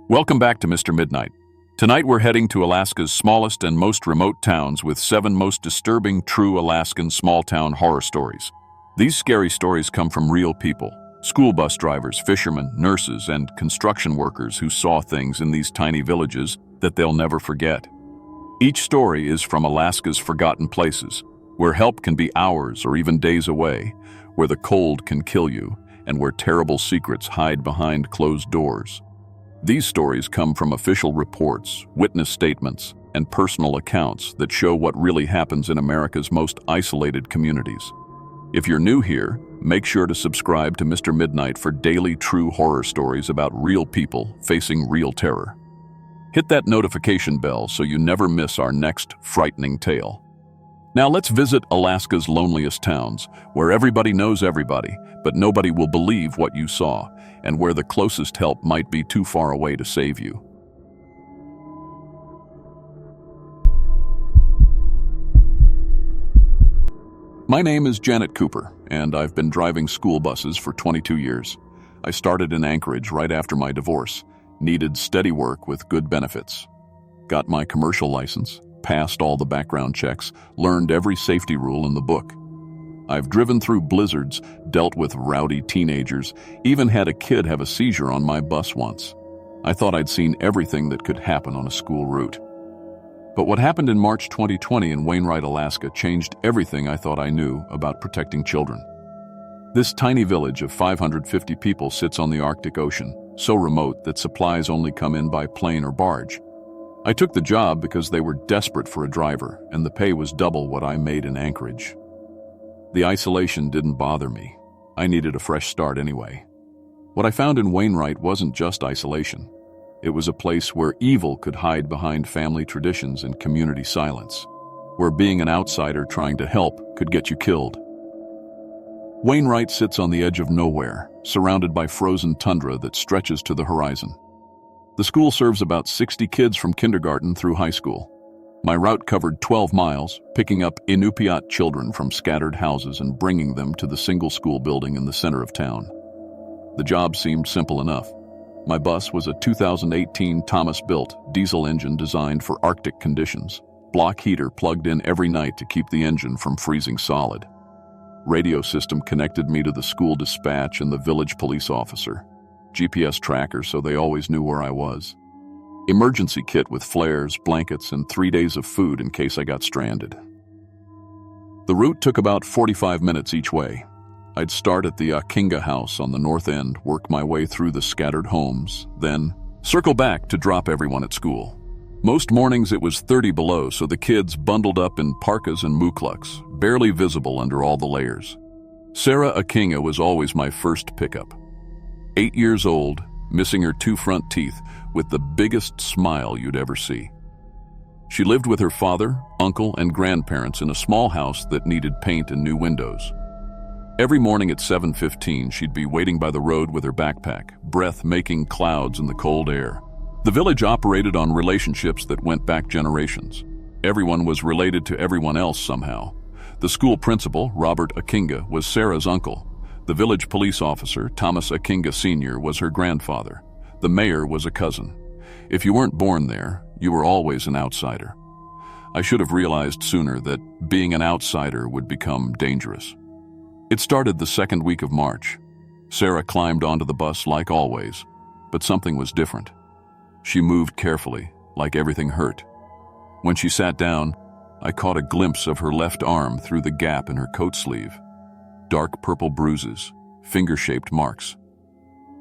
Welcome back to Mr. Midnight. Tonight we're heading to Alaska's smallest and most remote towns with 7 most disturbing true Alaskan small-town horror stories. These scary stories come from real people, school bus drivers, fishermen, nurses, and construction workers who saw things in these tiny villages that they'll never forget. Each story is from Alaska's forgotten places, where help can be hours or even days away, where the cold can kill you, and where terrible secrets hide behind closed doors. These stories come from official reports, witness statements, and personal accounts that show what really happens in America's most isolated communities. If you're new here, make sure to subscribe to Mr. Midnight for daily true horror stories about real people facing real terror. Hit that notification bell so you never miss our next frightening tale. Now let's visit Alaska's loneliest towns, where everybody knows everybody, but nobody will believe what you saw, and where the closest help might be too far away to save you. My name is Janet Cooper, and I've been driving school buses for 22 years. I started in Anchorage right after my divorce, needed steady work with good benefits. Got my commercial license, passed all the background checks, learned every safety rule in the book. I've driven through blizzards, dealt with rowdy teenagers, even had a kid have a seizure on my bus once. I thought I'd seen everything that could happen on a school route. But what happened in March 2020 in Wainwright, Alaska changed everything I thought I knew about protecting children. This tiny village of 550 people sits on the Arctic Ocean, so remote that supplies only come in by plane or barge. I took the job because they were desperate for a driver, and the pay was double what I made in Anchorage. The isolation didn't bother me. I needed a fresh start anyway. What I found in Wainwright wasn't just isolation. It was a place where evil could hide behind family traditions and community silence, where being an outsider trying to help could get you killed. Wainwright sits on the edge of nowhere, surrounded by frozen tundra that stretches to the horizon. The school serves about 60 kids from kindergarten through high school. My route covered 12 miles, picking up Inupiat children from scattered houses and bringing them to the single school building in the center of town. The job seemed simple enough. My bus was a 2018 Thomas-built diesel engine designed for Arctic conditions, block heater plugged in every night to keep the engine from freezing solid. Radio system connected me to the school dispatch and the village police officer. GPS tracker so they always knew where I was. Emergency kit with flares, blankets, and 3 days of food in case I got stranded. The route took about 45 minutes each way. I'd start at the Akinga house on the north end, work my way through the scattered homes, then circle back to drop everyone at school. Most mornings it was 30 below, so the kids bundled up in parkas and mukluks, barely visible under all the layers. Sarah Akinga was always my first pickup. 8 years old, missing her 2 front teeth, with the biggest smile you'd ever see. She lived with her father, uncle, and grandparents in a small house that needed paint and new windows. Every morning at 7:15, she'd be waiting by the road with her backpack, breath making clouds in the cold air. The village operated on relationships that went back generations. Everyone was related to everyone else somehow. The school principal, Robert Akinga, was Sarah's uncle. The village police officer, Thomas Akinga Sr., was her grandfather. The mayor was a cousin. If you weren't born there, you were always an outsider. I should have realized sooner that being an outsider would become dangerous. It started the second week of March. Sarah climbed onto the bus like always, but something was different. She moved carefully, like everything hurt. When she sat down, I caught a glimpse of her left arm through the gap in her coat sleeve. Dark purple bruises, finger-shaped marks.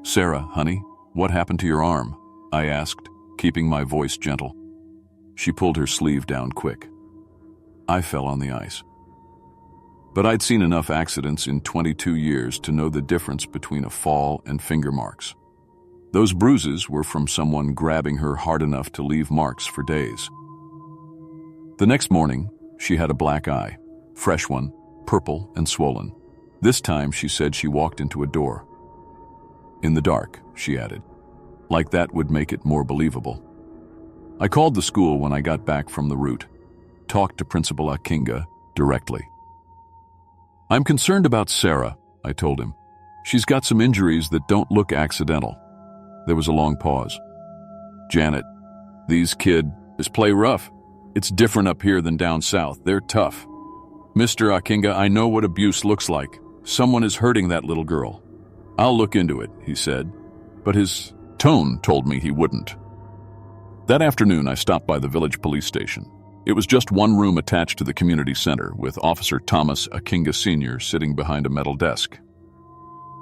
"Sarah, honey, what happened to your arm?" I asked, keeping my voice gentle. She pulled her sleeve down quick. I fell on the ice. But I'd seen enough accidents in 22 years to know the difference between a fall and finger marks. Those bruises were from someone grabbing her hard enough to leave marks for days. The next morning, she had a black eye, fresh one, purple and swollen. This time she said she walked into a door. "In the dark," she added. Like that would make it more believable. I called the school when I got back from the route. Talked to Principal Akinga directly. "I'm concerned about Sarah," I told him. "She's got some injuries that don't look accidental." There was a long pause. Janet, these kids play rough. It's different up here than down south. They're tough. Mr. Akinga, I know what abuse looks like. Someone is hurting that little girl. I'll look into it, he said, but his tone told me he wouldn't. That afternoon, I stopped by the village police station. It was just one room attached to the community center, with Officer Thomas Akinga Sr. sitting behind a metal desk.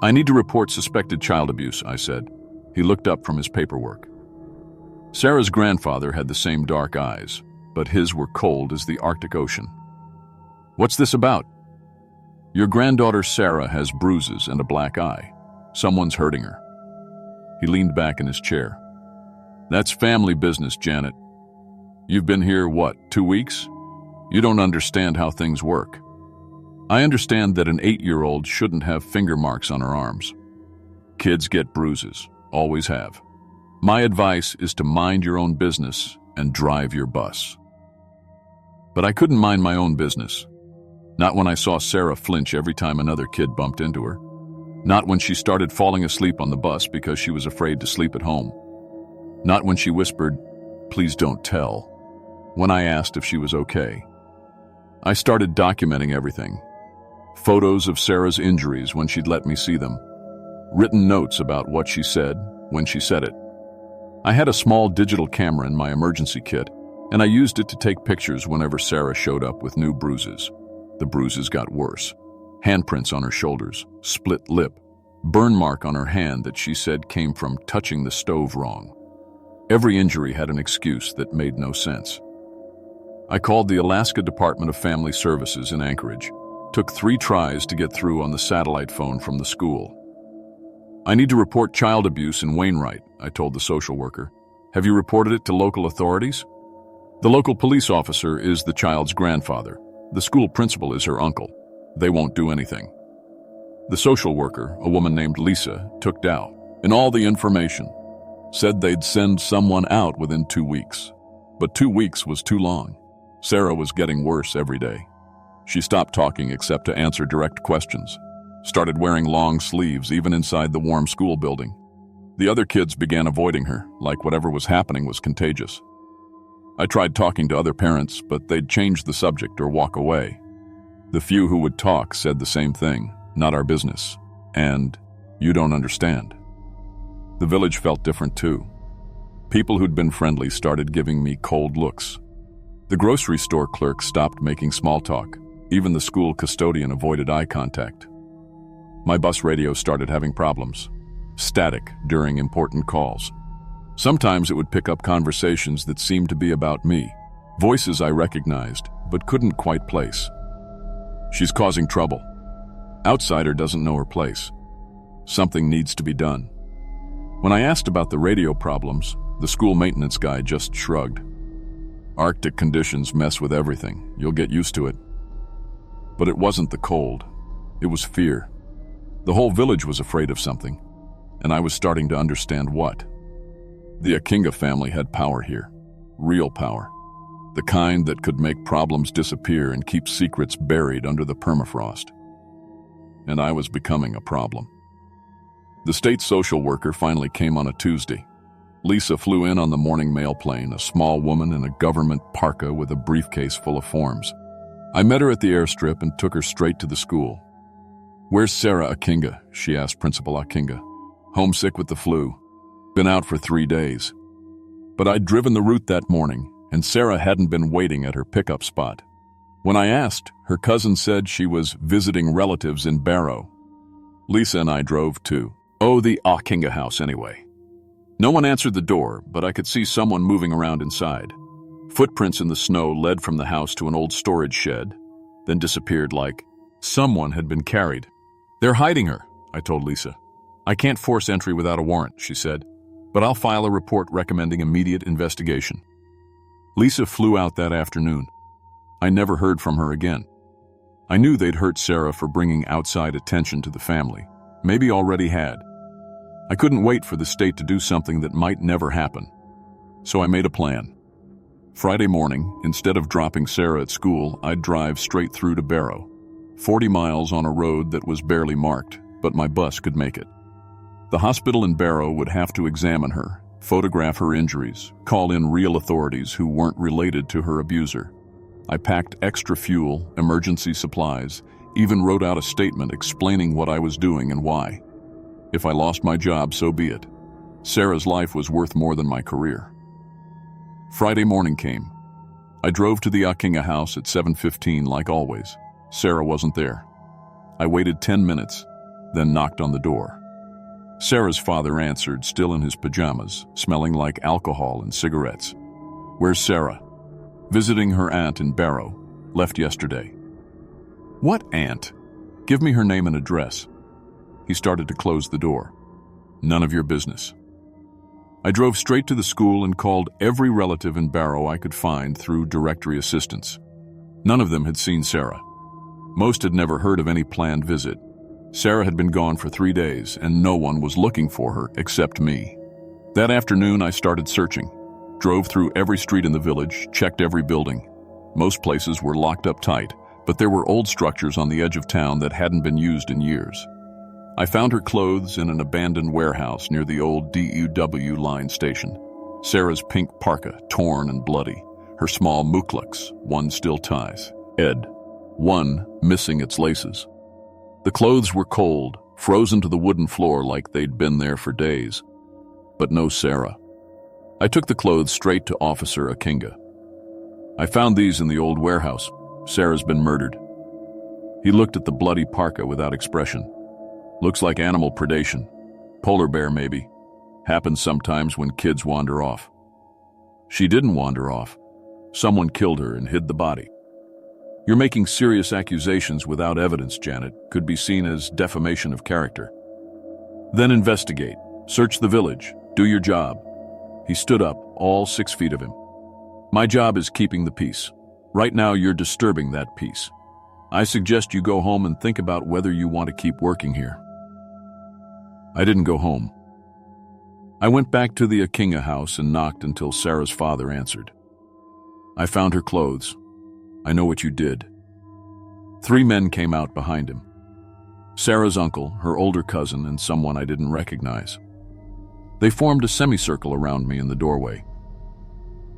I need to report suspected child abuse, I said. He looked up from his paperwork. Sarah's grandfather had the same dark eyes, but his were cold as the Arctic Ocean. What's this about? Your granddaughter Sarah has bruises and a black eye. Someone's hurting her. He leaned back in his chair. That's family business, Janet. You've been here, 2 weeks? You don't understand how things work. I understand that an 8-year-old shouldn't have finger marks on her arms. Kids get bruises, always have. My advice is to mind your own business and drive your bus. But I couldn't mind my own business. Not when I saw Sarah flinch every time another kid bumped into her. Not when she started falling asleep on the bus because she was afraid to sleep at home. Not when she whispered, "Please don't tell," when I asked if she was okay. I started documenting everything. Photos of Sarah's injuries when she'd let me see them. Written notes about what she said when she said it. I had a small digital camera in my emergency kit, and I used it to take pictures whenever Sarah showed up with new bruises. The bruises got worse. Handprints on her shoulders, split lip, burn mark on her hand that she said came from touching the stove wrong. Every injury had an excuse that made no sense. I called the Alaska Department of Family Services in Anchorage. Took 3 tries to get through on the satellite phone from the school. I need to report child abuse in Wainwright, I told the social worker. Have you reported it to local authorities? The local police officer is the child's grandfather. The school principal is her uncle. They won't do anything. The social worker, a woman named Lisa, took down and all the information. Said they'd send someone out within 2 weeks. But 2 weeks was too long. Sarah was getting worse every day. She stopped talking except to answer direct questions. Started wearing long sleeves even inside the warm school building. The other kids began avoiding her, like whatever was happening was contagious. I tried talking to other parents, but they'd change the subject or walk away. The few who would talk said the same thing, not our business, and you don't understand. The village felt different too. People who'd been friendly started giving me cold looks. The grocery store clerk stopped making small talk. Even the school custodian avoided eye contact. My bus radio started having problems. Static during important calls. Sometimes it would pick up conversations that seemed to be about me. Voices I recognized, but couldn't quite place. She's causing trouble. Outsider doesn't know her place. Something needs to be done. When I asked about the radio problems, the school maintenance guy just shrugged. Arctic conditions mess with everything. You'll get used to it. But it wasn't the cold. It was fear. The whole village was afraid of something, and I was starting to understand what. The Akinga family had power here. Real power. The kind that could make problems disappear and keep secrets buried under the permafrost. And I was becoming a problem. The state social worker finally came on a Tuesday. Lisa flew in on the morning mail plane, a small woman in a government parka with a briefcase full of forms. I met her at the airstrip and took her straight to the school. "Where's Sarah Akinga?" she asked Principal Akinga. "Homesick with the flu. Been out for 3 days." But I'd driven the route that morning, and Sarah hadn't been waiting at her pickup spot. When I asked, her cousin said she was visiting relatives in Barrow. Lisa and I drove to the Akinga house anyway. No one answered the door, but I could see someone moving around inside. Footprints in the snow led from the house to an old storage shed, then disappeared like someone had been carried. "They're hiding her," I told Lisa. "I can't force entry without a warrant," she said, "but I'll file a report recommending immediate investigation." Lisa flew out that afternoon. I never heard from her again. I knew they'd hurt Sarah for bringing outside attention to the family. Maybe already had. I couldn't wait for the state to do something that might never happen. So I made a plan. Friday morning, instead of dropping Sarah at school, I'd drive straight through to Barrow. 40 miles on a road that was barely marked, but my bus could make it. The hospital in Barrow would have to examine her, photograph her injuries, call in real authorities who weren't related to her abuser. I packed extra fuel, emergency supplies, even wrote out a statement explaining what I was doing and why. If I lost my job, so be it. Sarah's life was worth more than my career. Friday morning came. I drove to the Akinga house at 7:15 like always. Sarah wasn't there. I waited 10 minutes, then knocked on the door. Sarah's father answered, still in his pajamas, smelling like alcohol and cigarettes. "Where's Sarah?" "Visiting her aunt in Barrow. Left yesterday." "What aunt? Give me her name and address." He started to close the door. "None of your business." I drove straight to the school and called every relative in Barrow I could find through directory assistants. None of them had seen Sarah. Most had never heard of any planned visit. Sarah had been gone for 3 days, and no one was looking for her except me. That afternoon, I started searching. Drove through every street in the village, checked every building. Most places were locked up tight, but there were old structures on the edge of town that hadn't been used in years. I found her clothes in an abandoned warehouse near the old DUW line station. Sarah's pink parka, torn and bloody. Her small mukluks, one still ties. Ed. One missing its laces. The clothes were cold, frozen to the wooden floor like they'd been there for days. But no Sarah. I took the clothes straight to Officer Akinga. "I found these in the old warehouse. Sarah's been murdered." He looked at the bloody parka without expression. "Looks like animal predation. Polar bear, maybe. Happens sometimes when kids wander off." "She didn't wander off. Someone killed her and hid the body." "You're making serious accusations without evidence, Janet. Could be seen as defamation of character." "Then investigate. Search the village. Do your job." He stood up, all 6 feet of him. "My job is keeping the peace. Right now you're disturbing that peace. I suggest you go home and think about whether you want to keep working here." I didn't go home. I went back to the Akinga house and knocked until Sarah's father answered. "I found her clothes. I know what you did." 3 men came out behind him. Sarah's uncle, her older cousin, and someone I didn't recognize. They formed a semicircle around me in the doorway.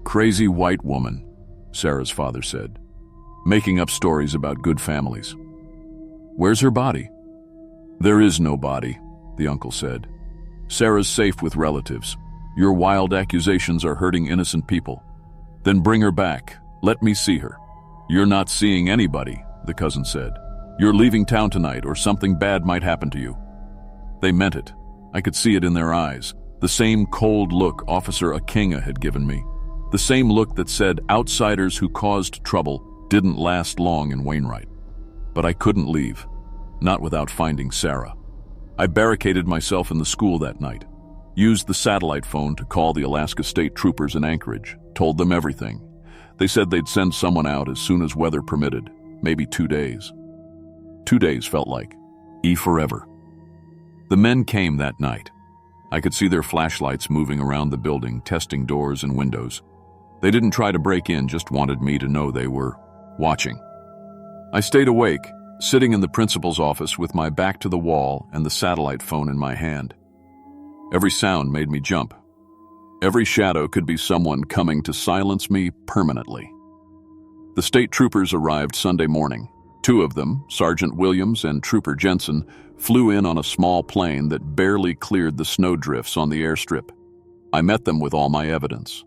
"Crazy white woman," Sarah's father said, "making up stories about good families." "Where's her body?" "There is no body," the uncle said. "Sarah's safe with relatives. Your wild accusations are hurting innocent people. Then bring her back. Let me see her." "You're not seeing anybody," the cousin said. "You're leaving town tonight or something bad might happen to you." They meant it. I could see it in their eyes. The same cold look Officer Akinga had given me. The same look that said outsiders who caused trouble didn't last long in Wainwright. But I couldn't leave. Not without finding Sarah. I barricaded myself in the school that night. Used the satellite phone to call the Alaska State Troopers in Anchorage. Told them everything. They said they'd send someone out as soon as weather permitted. Maybe 2 days. 2 days felt like forever. The men came that night. I could see their flashlights moving around the building, testing doors and windows. They didn't try to break in, just wanted me to know they were watching. I stayed awake, sitting in the principal's office with my back to the wall and the satellite phone in my hand. Every sound made me jump. Every shadow could be someone coming to silence me permanently. The state troopers arrived Sunday morning. 2 of them, Sergeant Williams and Trooper Jensen, flew in on a small plane that barely cleared the snowdrifts on the airstrip. I met them with all my evidence.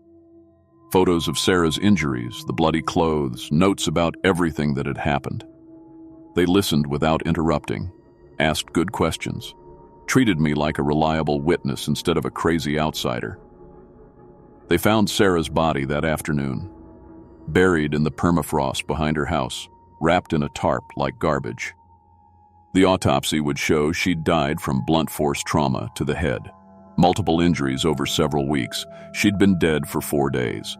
Photos of Sarah's injuries, the bloody clothes, notes about everything that had happened. They listened without interrupting, asked good questions, treated me like a reliable witness instead of a crazy outsider. They found Sarah's body that afternoon, buried in the permafrost behind her house, wrapped in a tarp like garbage. The autopsy would show she'd died from blunt force trauma to the head. Multiple injuries over several weeks. She'd been dead for 4 days.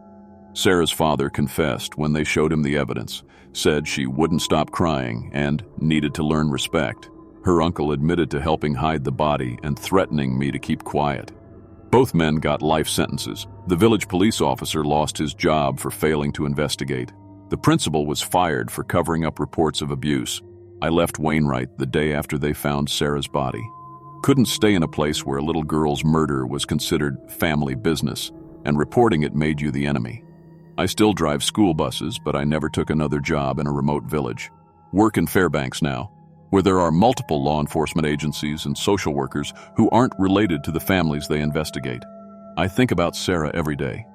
Sarah's father confessed when they showed him the evidence, said she wouldn't stop crying and needed to learn respect. Her uncle admitted to helping hide the body and threatening me to keep quiet. Both men got life sentences. The village police officer lost his job for failing to investigate. The principal was fired for covering up reports of abuse. I left Wainwright the day after they found Sarah's body. Couldn't stay in a place where a little girl's murder was considered family business, and reporting it made you the enemy. I still drive school buses, but I never took another job in a remote village. Work in Fairbanks now, where there are multiple law enforcement agencies and social workers who aren't related to the families they investigate. I think about Sarah every day.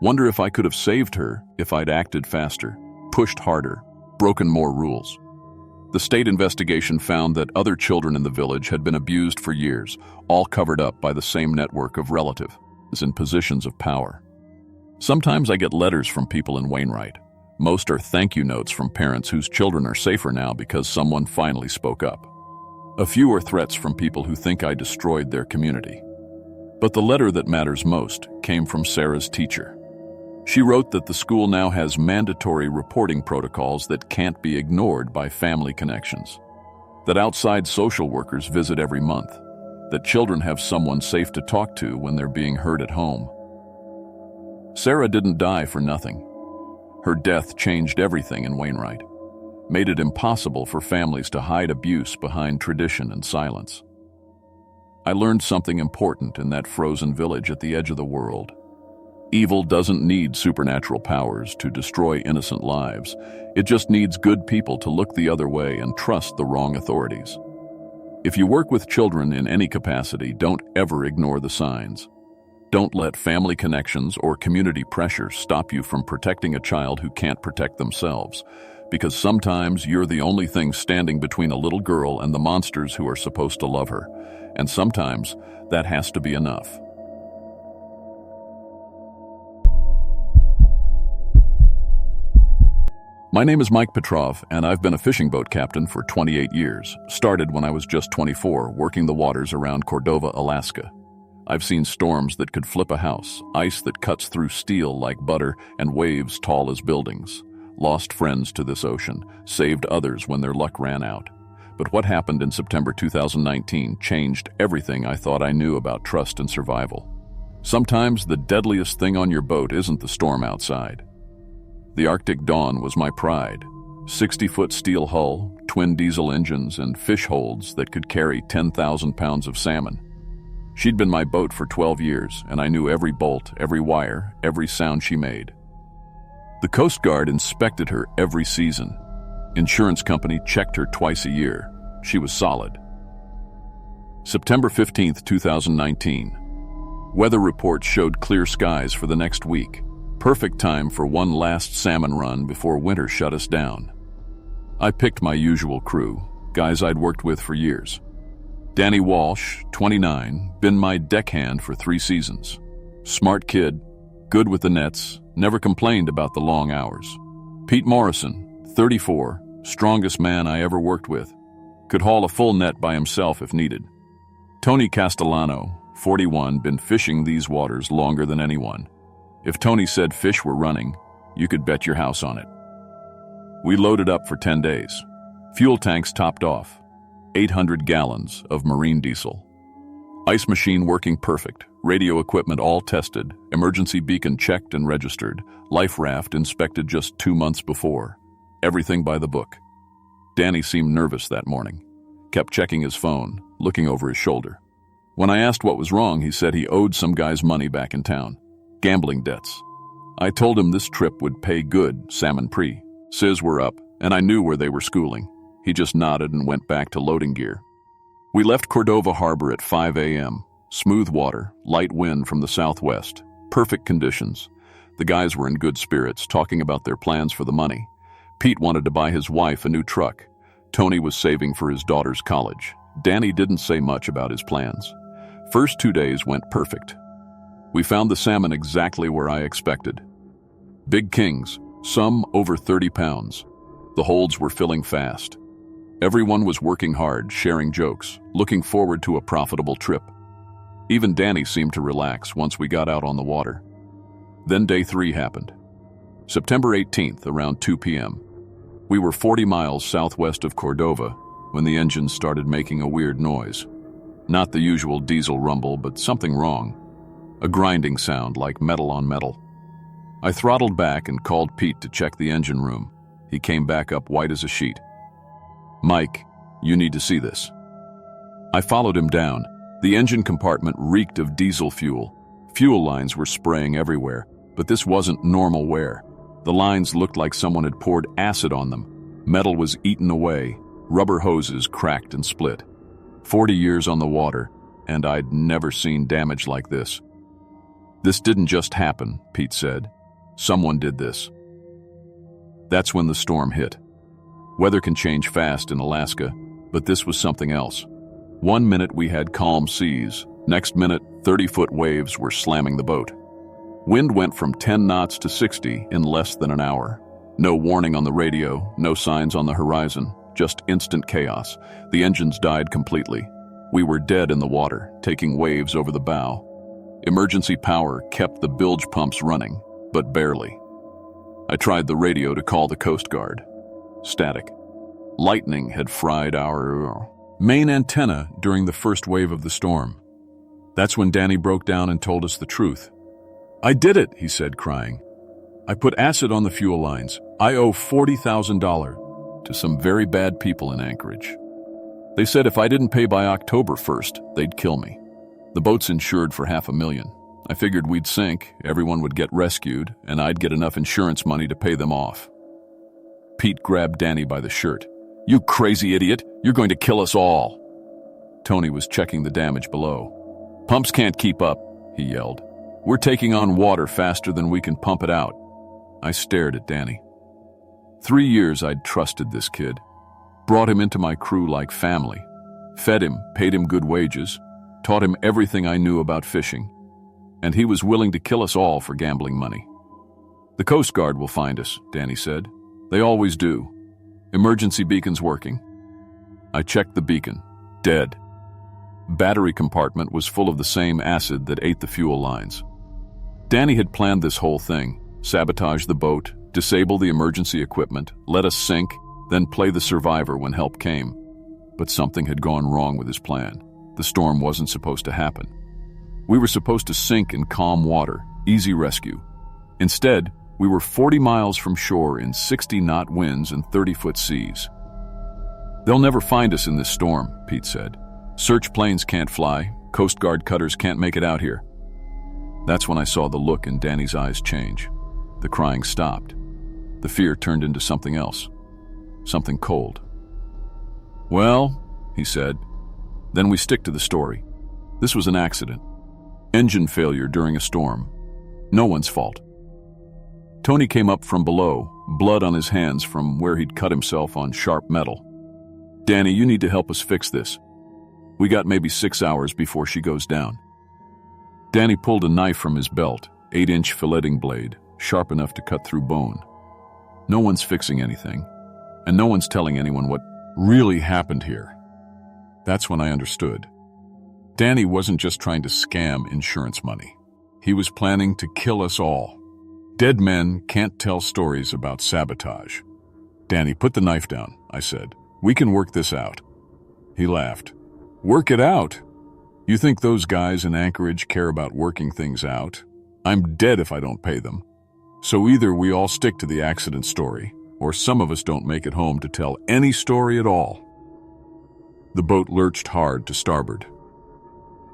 Wonder if I could have saved her if I'd acted faster, pushed harder, broken more rules. The state investigation found that other children in the village had been abused for years, all covered up by the same network of relatives in positions of power. Sometimes I get letters from people in Wainwright. Most are thank you notes from parents whose children are safer now because someone finally spoke up. A few are threats from people who think I destroyed their community. But the letter that matters most came from Sarah's teacher. She wrote that the school now has mandatory reporting protocols that can't be ignored by family connections, that outside social workers visit every month, that children have someone safe to talk to when they're being hurt at home. Sarah didn't die for nothing. Her death changed everything in Wainwright, made it impossible for families to hide abuse behind tradition and silence. I learned something important in that frozen village at the edge of the world. Evil doesn't need supernatural powers to destroy innocent lives. It just needs good people to look the other way and trust the wrong authorities. If you work with children in any capacity, don't ever ignore the signs. Don't let family connections or community pressure stop you from protecting a child who can't protect themselves, because sometimes you're the only thing standing between a little girl and the monsters who are supposed to love her, and sometimes that has to be enough. My name is Mike Petrov, and I've been a fishing boat captain for 28 years. Started when I was just 24, working the waters around Cordova, Alaska. I've seen storms that could flip a house, ice that cuts through steel like butter, and waves tall as buildings. Lost friends to this ocean, saved others when their luck ran out. But what happened in September 2019 changed everything I thought I knew about trust and survival. Sometimes the deadliest thing on your boat isn't the storm outside. The Arctic Dawn was my pride. 60-foot steel hull, twin diesel engines, and fish holds that could carry 10,000 pounds of salmon. She'd been my boat for 12 years, and I knew every bolt, every wire, every sound she made. The Coast Guard inspected her every season. Insurance company checked her twice a year. She was solid. September 15, 2019. Weather reports showed clear skies for the next week. Perfect time for one last salmon run before winter shut us down. I picked my usual crew, guys I'd worked with for years. Danny Walsh, 29, been my deckhand for 3 seasons. Smart kid, good with the nets, never complained about the long hours. Pete Morrison, 34, strongest man I ever worked with. Could haul a full net by himself if needed. Tony Castellano, 41, been fishing these waters longer than anyone. If Tony said fish were running, you could bet your house on it. We loaded up for 10 days. Fuel tanks topped off. 800 gallons of marine diesel. Ice machine working perfect. Radio equipment all tested. Emergency beacon checked and registered. Life raft inspected just 2 months before. Everything by the book. Danny seemed nervous that morning. Kept checking his phone, looking over his shoulder. When I asked what was wrong, he said he owed some guy's money back in town. Gambling debts. I told him this trip would pay good, salmon pre. Sizz were up, and I knew where they were schooling. He just nodded and went back to loading gear. We left Cordova Harbor at 5 a.m. Smooth water, light wind from the southwest. Perfect conditions. The guys were in good spirits, talking about their plans for the money. Pete wanted to buy his wife a new truck. Tony was saving for his daughter's college. Danny didn't say much about his plans. First 2 days went perfect. We found the salmon exactly where I expected. Big kings, some over 30 pounds. The holds were filling fast. Everyone was working hard, sharing jokes, looking forward to a profitable trip. Even Danny seemed to relax once we got out on the water. Then day 3 happened. September 18th, around 2 p.m. We were 40 miles southwest of Cordova when the engine started making a weird noise. Not the usual diesel rumble, but something wrong. A grinding sound like metal on metal. I throttled back and called Pete to check the engine room. He came back up white as a sheet. "Mike, you need to see this." I followed him down. The engine compartment reeked of diesel fuel. Fuel lines were spraying everywhere, but this wasn't normal wear. The lines looked like someone had poured acid on them. Metal was eaten away. Rubber hoses cracked and split. 40 years on the water, and I'd never seen damage like this. This didn't just happen, Pete said. Someone did this. That's when the storm hit. Weather can change fast in Alaska, but this was something else. 1 minute we had calm seas. Next minute, 30-foot waves were slamming the boat. Wind went from 10 knots to 60 in less than an hour. No warning on the radio, no signs on the horizon, just instant chaos. The engines died completely. We were dead in the water, taking waves over the bow. Emergency power kept the bilge pumps running, but barely. I tried the radio to call the Coast Guard. Static. Lightning had fried our main antenna during the first wave of the storm. That's when Danny broke down and told us the truth. "I did it," he said, crying. "I put acid on the fuel lines. I owe $40,000 to some very bad people in Anchorage. They said if I didn't pay by October 1st, they'd kill me. The boat's insured for $500,000. I figured we'd sink, everyone would get rescued, and I'd get enough insurance money to pay them off." Pete grabbed Danny by the shirt. "You crazy idiot! You're going to kill us all!" Tony was checking the damage below. "Pumps can't keep up," he yelled. "We're taking on water faster than we can pump it out." I stared at Danny. 3 years I'd trusted this kid. Brought him into my crew like family. Fed him, paid him good wages, taught him everything I knew about fishing. And he was willing to kill us all for gambling money. "The Coast Guard will find us," Danny said. "They always do. Emergency beacon's working." I checked the beacon. Dead. Battery compartment was full of the same acid that ate the fuel lines. Danny had planned this whole thing. Sabotage the boat, disable the emergency equipment, let us sink, then play the survivor when help came. But something had gone wrong with his plan. The storm wasn't supposed to happen. We were supposed to sink in calm water, easy rescue. Instead, we were 40 miles from shore in 60-knot winds and 30-foot seas. "They'll never find us in this storm," Pete said. "Search planes can't fly, Coast Guard cutters can't make it out here." That's when I saw the look in Danny's eyes change. The crying stopped. The fear turned into something else. Something cold. "Well," he said, "then we stick to the story. This was an accident. Engine failure during a storm. No one's fault." Tony came up from below, blood on his hands from where he'd cut himself on sharp metal. "Danny, you need to help us fix this. We got maybe 6 hours before she goes down." Danny pulled a knife from his belt, 8-inch filleting blade, sharp enough to cut through bone. No one's fixing anything, and no one's telling anyone what really happened here. That's when I understood. Danny wasn't just trying to scam insurance money. He was planning to kill us all. Dead men can't tell stories about sabotage. "Danny, put the knife down," I said. "We can work this out." He laughed. "Work it out? You think those guys in Anchorage care about working things out? I'm dead if I don't pay them. So either we all stick to the accident story, or some of us don't make it home to tell any story at all." The boat lurched hard to starboard.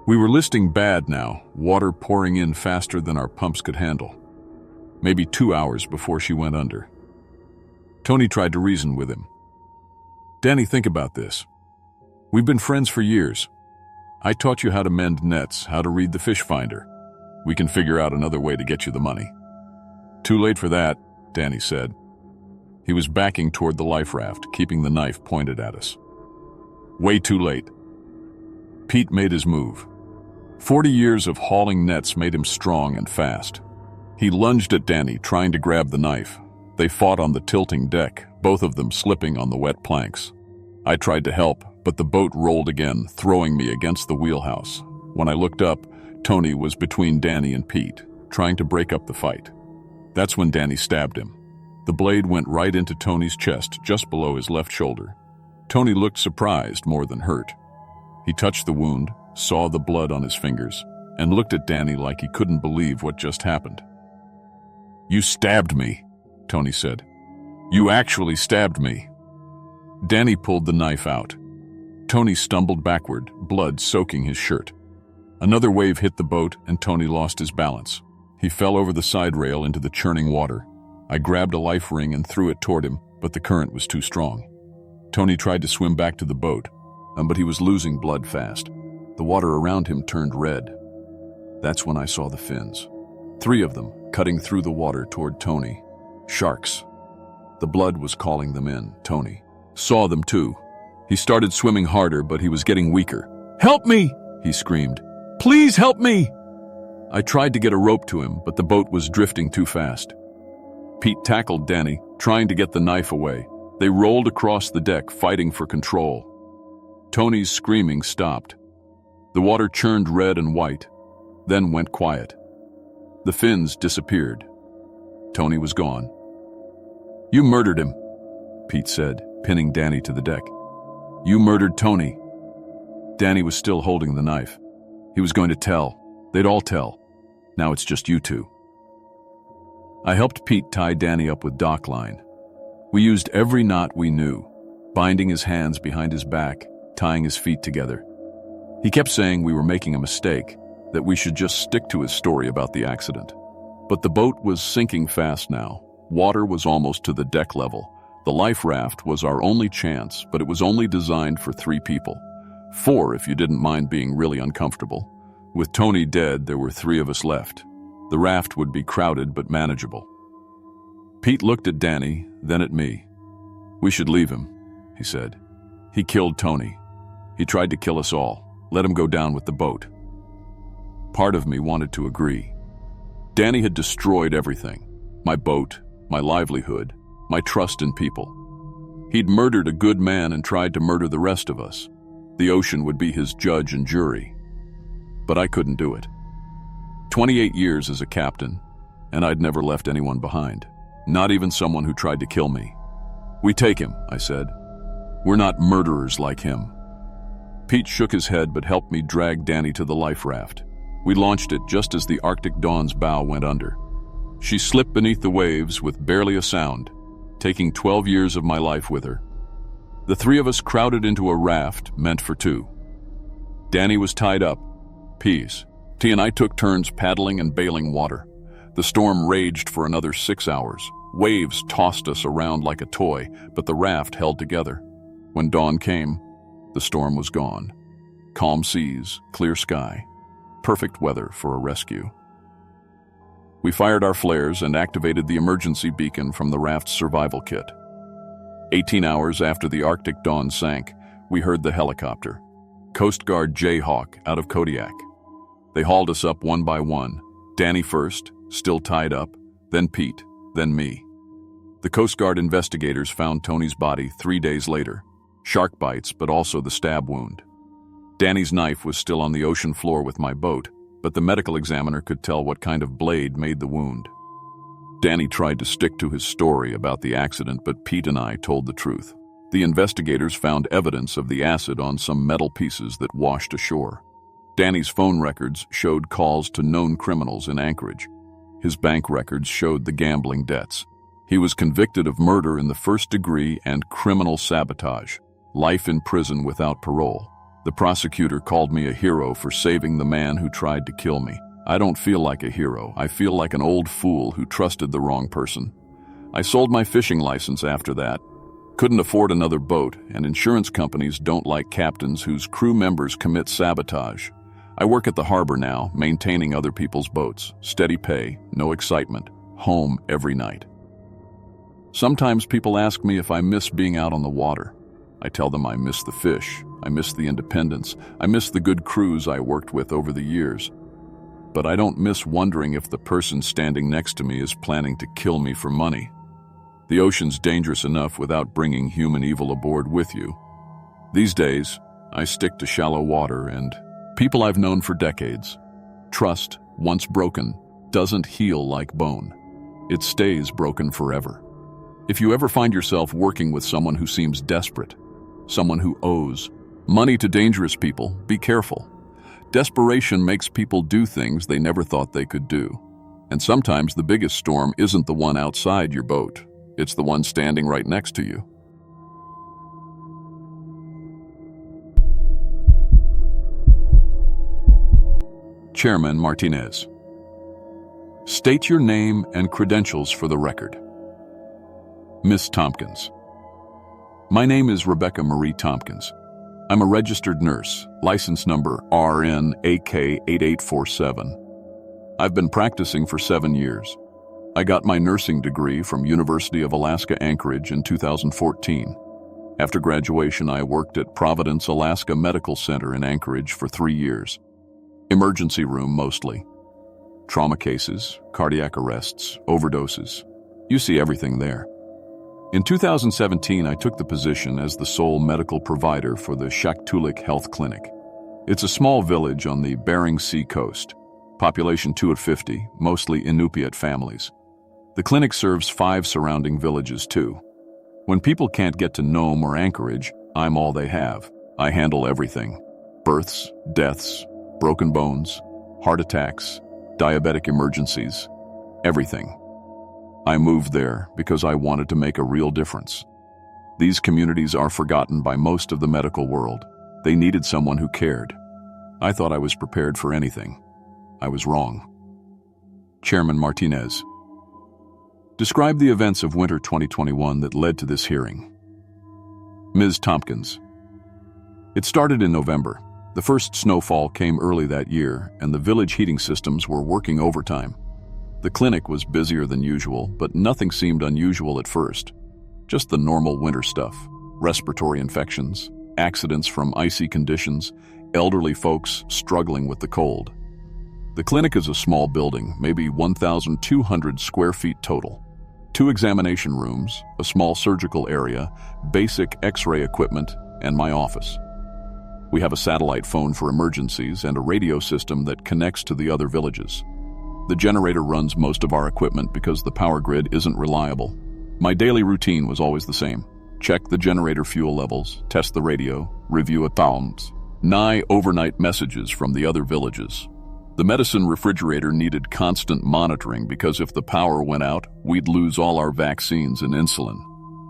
We were listing bad now, water pouring in faster than our pumps could handle. Maybe 2 hours before she went under. Tony tried to reason with him. "Danny, think about this. We've been friends for years. I taught you how to mend nets, how to read the fish finder. We can figure out another way to get you the money." "Too late for that," Danny said. He was backing toward the life raft, keeping the knife pointed at us. "Way too late." Pete made his move. 40 years of hauling nets made him strong and fast. He lunged at Danny, trying to grab the knife. They fought on the tilting deck, both of them slipping on the wet planks. I tried to help, but the boat rolled again, throwing me against the wheelhouse. When I looked up, Tony was between Danny and Pete, trying to break up the fight. That's when Danny stabbed him. The blade went right into Tony's chest, just below his left shoulder. Tony looked surprised more than hurt. He touched the wound, saw the blood on his fingers, and looked at Danny like he couldn't believe what just happened. "You stabbed me," Tony said. "You actually stabbed me." Danny pulled the knife out. Tony stumbled backward, blood soaking his shirt. Another wave hit the boat and Tony lost his balance. He fell over the side rail into the churning water. I grabbed a life ring and threw it toward him, but the current was too strong. Tony tried to swim back to the boat, but he was losing blood fast. The water around him turned red. That's when I saw the fins. 3 of them, cutting through the water toward Tony. Sharks. The blood was calling them in. Tony saw them too. He started swimming harder, but he was getting weaker. "Help me!" he screamed. "Please help me!" I tried to get a rope to him, but the boat was drifting too fast. Pete tackled Danny, trying to get the knife away. They rolled across the deck, fighting for control. Tony's screaming stopped. The water churned red and white, then went quiet. The fins disappeared. Tony was gone. "You murdered him," Pete said, pinning Danny to the deck. "You murdered Tony." Danny was still holding the knife. He was going to tell. They'd all tell. Now it's just you two. I helped Pete tie Danny up with dock line. We used every knot we knew, binding his hands behind his back, tying his feet together. He kept saying we were making a mistake, that we should just stick to his story about the accident. But the boat was sinking fast now. Water was almost to the deck level. The life raft was our only chance, but it was only designed for 3 people. 4 if you didn't mind being really uncomfortable. With Tony dead, there were 3 of us left. The raft would be crowded but manageable. Pete looked at Danny, then at me. "We should leave him," he said. "He killed Tony. He tried to kill us all. Let him go down with the boat." Part of me wanted to agree. Danny had destroyed everything. My boat, my livelihood, my trust in people. He'd murdered a good man and tried to murder the rest of us. The ocean would be his judge and jury. But I couldn't do it. 28 years as a captain, and I'd never left anyone behind. Not even someone who tried to kill me. "We take him," I said. "We're not murderers like him." Pete shook his head but helped me drag Danny to the life raft. We launched it just as the Arctic Dawn's bow went under. She slipped beneath the waves with barely a sound, taking 12 years of my life with her. The 3 of us crowded into a raft meant for 2. Danny was tied up. Peas. T and I took turns paddling and bailing water. The storm raged for another 6 hours. Waves tossed us around like a toy, but the raft held together. When dawn came, the storm was gone. Calm seas, clear sky. Perfect weather for a rescue. We fired our flares and activated the emergency beacon from the raft's survival kit. 18 hours after the Arctic Dawn sank, we heard the helicopter. Coast Guard Jayhawk out of Kodiak. They hauled us up one by one. Danny first, still tied up, then Pete, then me. The Coast Guard investigators found Tony's body 3 days later. Shark bites, but also the stab wound. Danny's knife was still on the ocean floor with my boat, but the medical examiner could tell what kind of blade made the wound. Danny tried to stick to his story about the accident, but Pete and I told the truth. The investigators found evidence of the acid on some metal pieces that washed ashore. Danny's phone records showed calls to known criminals in Anchorage. His bank records showed the gambling debts. He was convicted of murder in the 1st degree and criminal sabotage, life in prison without parole. The prosecutor called me a hero for saving the man who tried to kill me. I don't feel like a hero. I feel like an old fool who trusted the wrong person. I sold my fishing license after that. Couldn't afford another boat, and insurance companies don't like captains whose crew members commit sabotage. I work at the harbor now, maintaining other people's boats. Steady pay, no excitement. Home every night. Sometimes people ask me if I miss being out on the water. I tell them I miss the fish, I miss the independence, I miss the good crews I worked with over the years. But I don't miss wondering if the person standing next to me is planning to kill me for money. The ocean's dangerous enough without bringing human evil aboard with you. These days, I stick to shallow water and people I've known for decades. Trust, once broken, doesn't heal like bone. It stays broken forever. If you ever find yourself working with someone who seems desperate, someone who owes money to dangerous people, be careful. Desperation makes people do things they never thought they could do. And sometimes the biggest storm isn't the one outside your boat. It's the one standing right next to you. Chairman Martinez. State your name and credentials for the record. Ms. Tompkins. My name is Rebecca Marie Tompkins. I'm a registered nurse, license number RN-AK8847. I've been practicing for 7 years. I got my nursing degree from University of Alaska Anchorage in 2014. After graduation, I worked at Providence, Alaska Medical Center in Anchorage for 3 years. Emergency room mostly. Trauma cases, cardiac arrests, overdoses. You see everything there. In 2017, I took the position as the sole medical provider for the Shaktoolik Health Clinic. It's a small village on the Bering Sea coast. Population 2 of 50, mostly Inupiat families. The clinic serves 5 surrounding villages too. When people can't get to Nome or Anchorage, I'm all they have. I handle everything. Births, deaths, broken bones, heart attacks, diabetic emergencies, everything. I moved there because I wanted to make a real difference. These communities are forgotten by most of the medical world. They needed someone who cared. I thought I was prepared for anything. I was wrong. Chairman Martinez. Describe the events of winter 2021 that led to this hearing. Ms. Tompkins. It started in November. The first snowfall came early that year, and the village heating systems were working overtime. The clinic was busier than usual, but nothing seemed unusual at first. Just the normal winter stuff. Respiratory infections, accidents from icy conditions, elderly folks struggling with the cold. The clinic is a small building, maybe 1,200 square feet total. 2 examination rooms, a small surgical area, basic X-ray equipment, and my office. We have a satellite phone for emergencies and a radio system that connects to the other villages. The generator runs most of our equipment because the power grid isn't reliable. My daily routine was always the same. Check the generator fuel levels, test the radio, review accounts, nigh overnight messages from the other villages. The medicine refrigerator needed constant monitoring because if the power went out, we'd lose all our vaccines and insulin.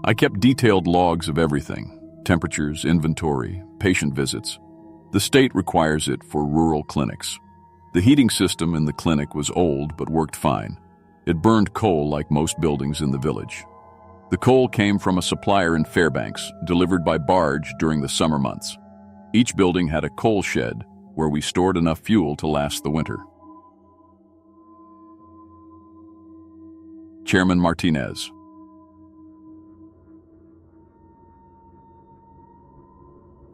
I kept detailed logs of everything: temperatures, inventory, patient visits. The state requires it for rural clinics. The heating system in the clinic was old but worked fine. It burned coal like most buildings in the village. The coal came from a supplier in Fairbanks, delivered by barge during the summer months. Each building had a coal shed where we stored enough fuel to last the winter. Chairman Martinez.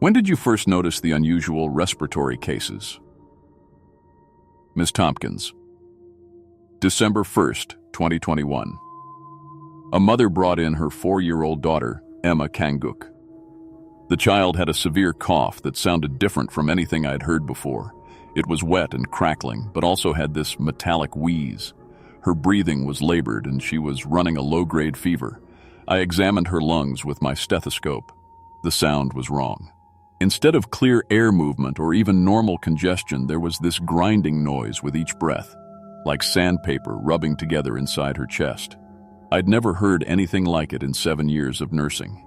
When did you first notice the unusual respiratory cases? Ms. Tompkins. December 1st, 2021. A mother brought in her 4-year-old daughter, Emma Kanguk. The child had a severe cough that sounded different from anything I'd heard before. It was wet and crackling, but also had this metallic wheeze. Her breathing was labored and she was running a low-grade fever. I examined her lungs with my stethoscope. The sound was wrong. Instead of clear air movement or even normal congestion, there was this grinding noise with each breath, like sandpaper rubbing together inside her chest. I'd never heard anything like it in 7 years of nursing.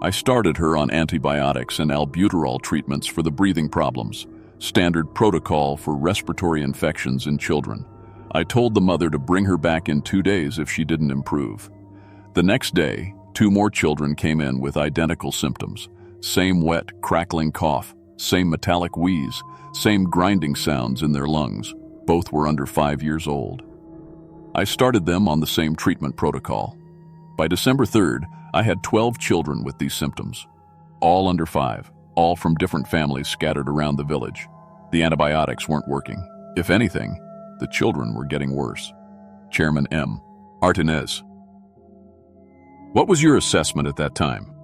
I started her on antibiotics and albuterol treatments for the breathing problems, standard protocol for respiratory infections in children. I told the mother to bring her back in 2 days if she didn't improve. The next day, 2 more children came in with identical symptoms. Same wet, crackling cough, same metallic wheeze, same grinding sounds in their lungs. Both were under 5 years old. I started them on the same treatment protocol. By December 3rd, I had 12 children with these symptoms, all under 5, all from different families scattered around the village. The antibiotics weren't working. If anything, the children were getting worse. Chairman M. Martinez. What was your assessment at that time?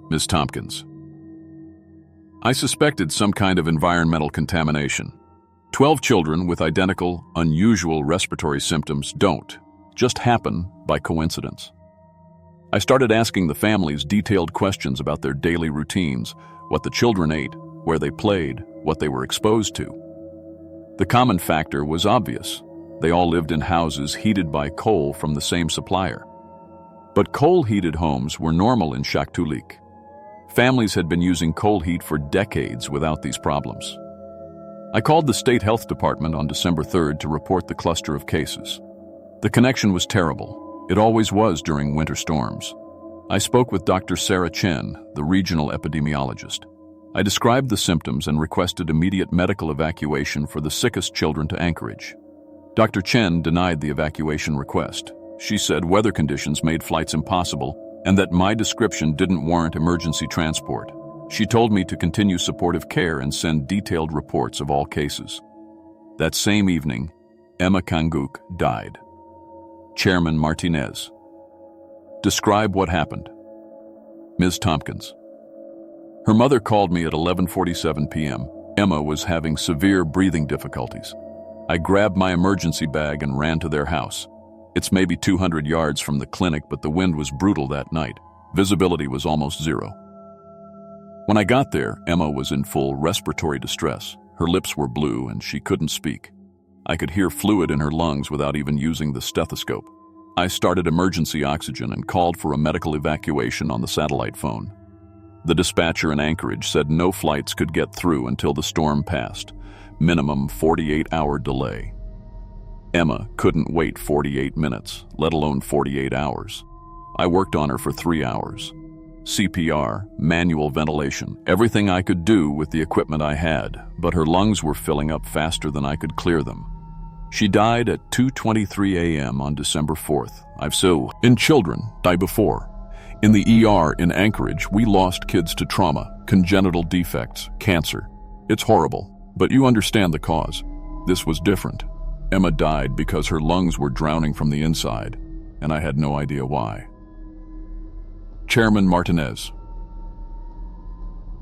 Ms. Tompkins. I suspected some kind of environmental contamination. 12 children with identical, unusual respiratory symptoms don't just happen by coincidence. I started asking the families detailed questions about their daily routines, what the children ate, where they played, what they were exposed to. The common factor was obvious. They all lived in houses heated by coal from the same supplier. But coal-heated homes were normal in Shaktoolik. Families had been using coal heat for decades without these problems. I called the state health department on December 3rd to report the cluster of cases. The connection was terrible. It always was during winter storms. I spoke with Dr. Sarah Chen, the regional epidemiologist. I described the symptoms and requested immediate medical evacuation for the sickest children to Anchorage. Dr. Chen denied the evacuation request. She said weather conditions made flights impossible and that my description didn't warrant emergency transport. She told me to continue supportive care and send detailed reports of all cases. That same evening, Emma Kanguk died. Chairman Martinez. Describe what happened. Ms. Tompkins. Her mother called me at 11:47 p.m. Emma was having severe breathing difficulties. I grabbed my emergency bag and ran to their house. It's maybe 200 yards from the clinic, but the wind was brutal that night. Visibility was almost zero. When I got there, Emma was in full respiratory distress. Her lips were blue and she couldn't speak. I could hear fluid in her lungs without even using the stethoscope. I started emergency oxygen and called for a medical evacuation on the satellite phone. The dispatcher in Anchorage said no flights could get through until the storm passed. Minimum 48-hour delay. Emma couldn't wait 48 minutes, let alone 48 hours. I worked on her for 3 hours. CPR, manual ventilation, everything I could do with the equipment I had, but her lungs were filling up faster than I could clear them. She died at 2:23 a.m. on December 4th. In children, die before. In the ER in Anchorage, we lost kids to trauma, congenital defects, cancer. It's horrible, but you understand the cause. This was different. Emma died because her lungs were drowning from the inside, and I had no idea why. Chairman Martinez.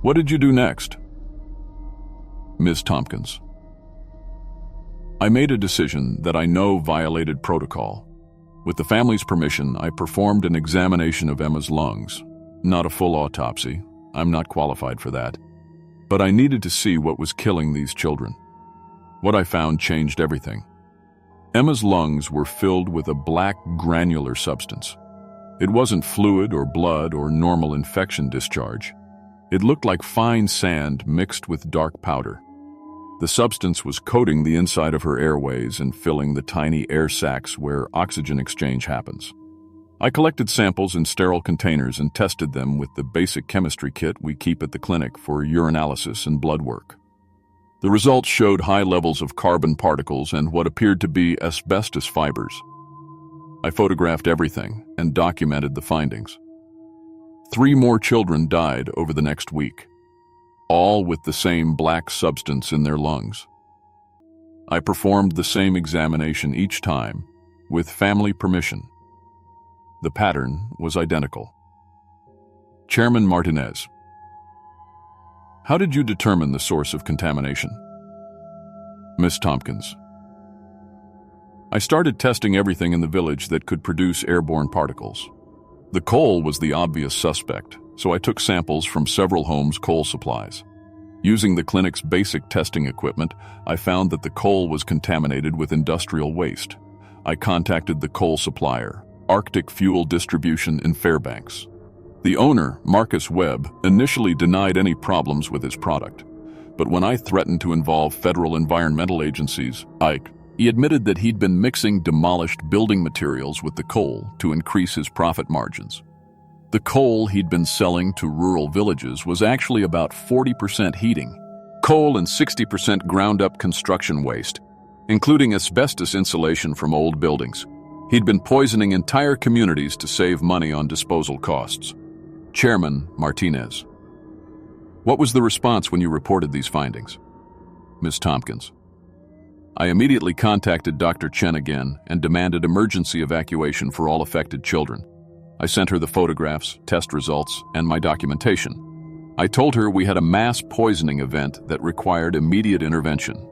What did you do next? Ms. Tompkins. I made a decision that I know violated protocol. With the family's permission, I performed an examination of Emma's lungs. Not a full autopsy. I'm not qualified for that. But I needed to see what was killing these children. What I found changed everything. Emma's lungs were filled with a black granular substance. It wasn't fluid or blood or normal infection discharge. It looked like fine sand mixed with dark powder. The substance was coating the inside of her airways and filling the tiny air sacs where oxygen exchange happens. I collected samples in sterile containers and tested them with the basic chemistry kit we keep at the clinic for urinalysis and blood work. The results showed high levels of carbon particles and what appeared to be asbestos fibers. I photographed everything and documented the findings. 3 more children died over the next week, all with the same black substance in their lungs. I performed the same examination each time, with family permission. The pattern was identical. Chairman Martinez. How did you determine the source of contamination? Ms. Tompkins. I started testing everything in the village that could produce airborne particles. The coal was the obvious suspect, so I took samples from several homes' coal supplies. Using the clinic's basic testing equipment, I found that the coal was contaminated with industrial waste. I contacted the coal supplier, Arctic Fuel Distribution in Fairbanks. The owner, Marcus Webb, initially denied any problems with his product, but when I threatened to involve federal environmental agencies, he admitted that he'd been mixing demolished building materials with the coal to increase his profit margins. The coal he'd been selling to rural villages was actually about 40% heating, coal and 60% ground-up construction waste, including asbestos insulation from old buildings. He'd been poisoning entire communities to save money on disposal costs. Chairman Martinez. What was the response when you reported these findings? Ms. Tompkins. I immediately contacted Dr. Chen again and demanded emergency evacuation for all affected children. I sent her the photographs, test results, and my documentation. I told her we had a mass poisoning event that required immediate intervention.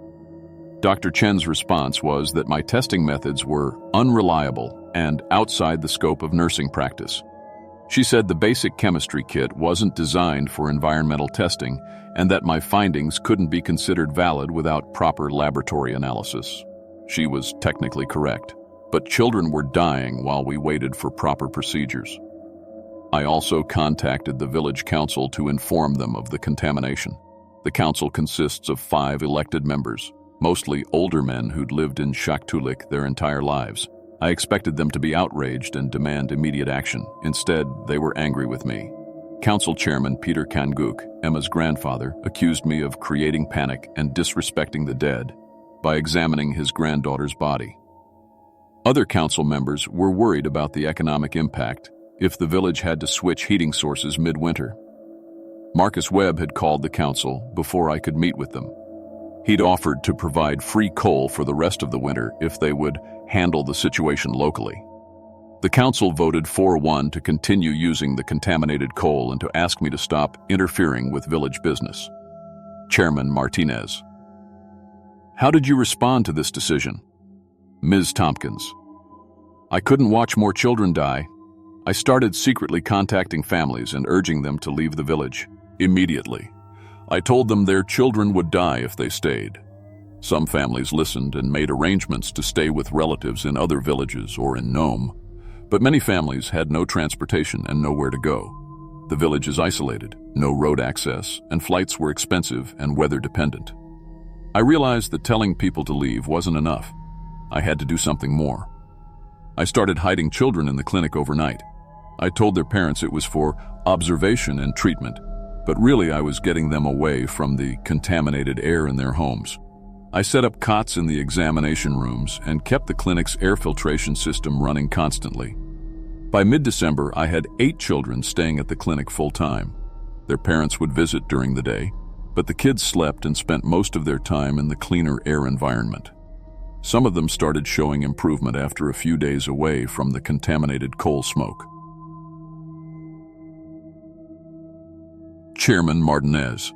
Dr. Chen's response was that my testing methods were unreliable and outside the scope of nursing practice. She said the basic chemistry kit wasn't designed for environmental testing and that my findings couldn't be considered valid without proper laboratory analysis. She was technically correct, but children were dying while we waited for proper procedures. I also contacted the village council to inform them of the contamination. The council consists of 5 elected members, mostly older men who'd lived in Shaktoolik their entire lives. I expected them to be outraged and demand immediate action. Instead, they were angry with me. Council Chairman Peter Kanguk, Emma's grandfather, accused me of creating panic and disrespecting the dead by examining his granddaughter's body. Other council members were worried about the economic impact if the village had to switch heating sources midwinter. Marcus Webb had called the council before I could meet with them. He'd offered to provide free coal for the rest of the winter if they would handle the situation locally. The council voted 4-1 to continue using the contaminated coal and to ask me to stop interfering with village business. Chairman Martinez: How did you respond to this decision? Ms. Tompkins: I couldn't watch more children die. I started secretly contacting families and urging them to leave the village immediately. I told them their children would die if they stayed. Some families listened and made arrangements to stay with relatives in other villages or in Nome, but many families had no transportation and nowhere to go. The village is isolated, no road access, and flights were expensive and weather-dependent. I realized that telling people to leave wasn't enough. I had to do something more. I started hiding children in the clinic overnight. I told their parents it was for observation and treatment, but really I was getting them away from the contaminated air in their homes. I set up cots in the examination rooms and kept the clinic's air filtration system running constantly. By mid-December, I had 8 children staying at the clinic full-time. Their parents would visit during the day, but the kids slept and spent most of their time in the cleaner air environment. Some of them started showing improvement after a few days away from the contaminated coal smoke. Chairman Martinez: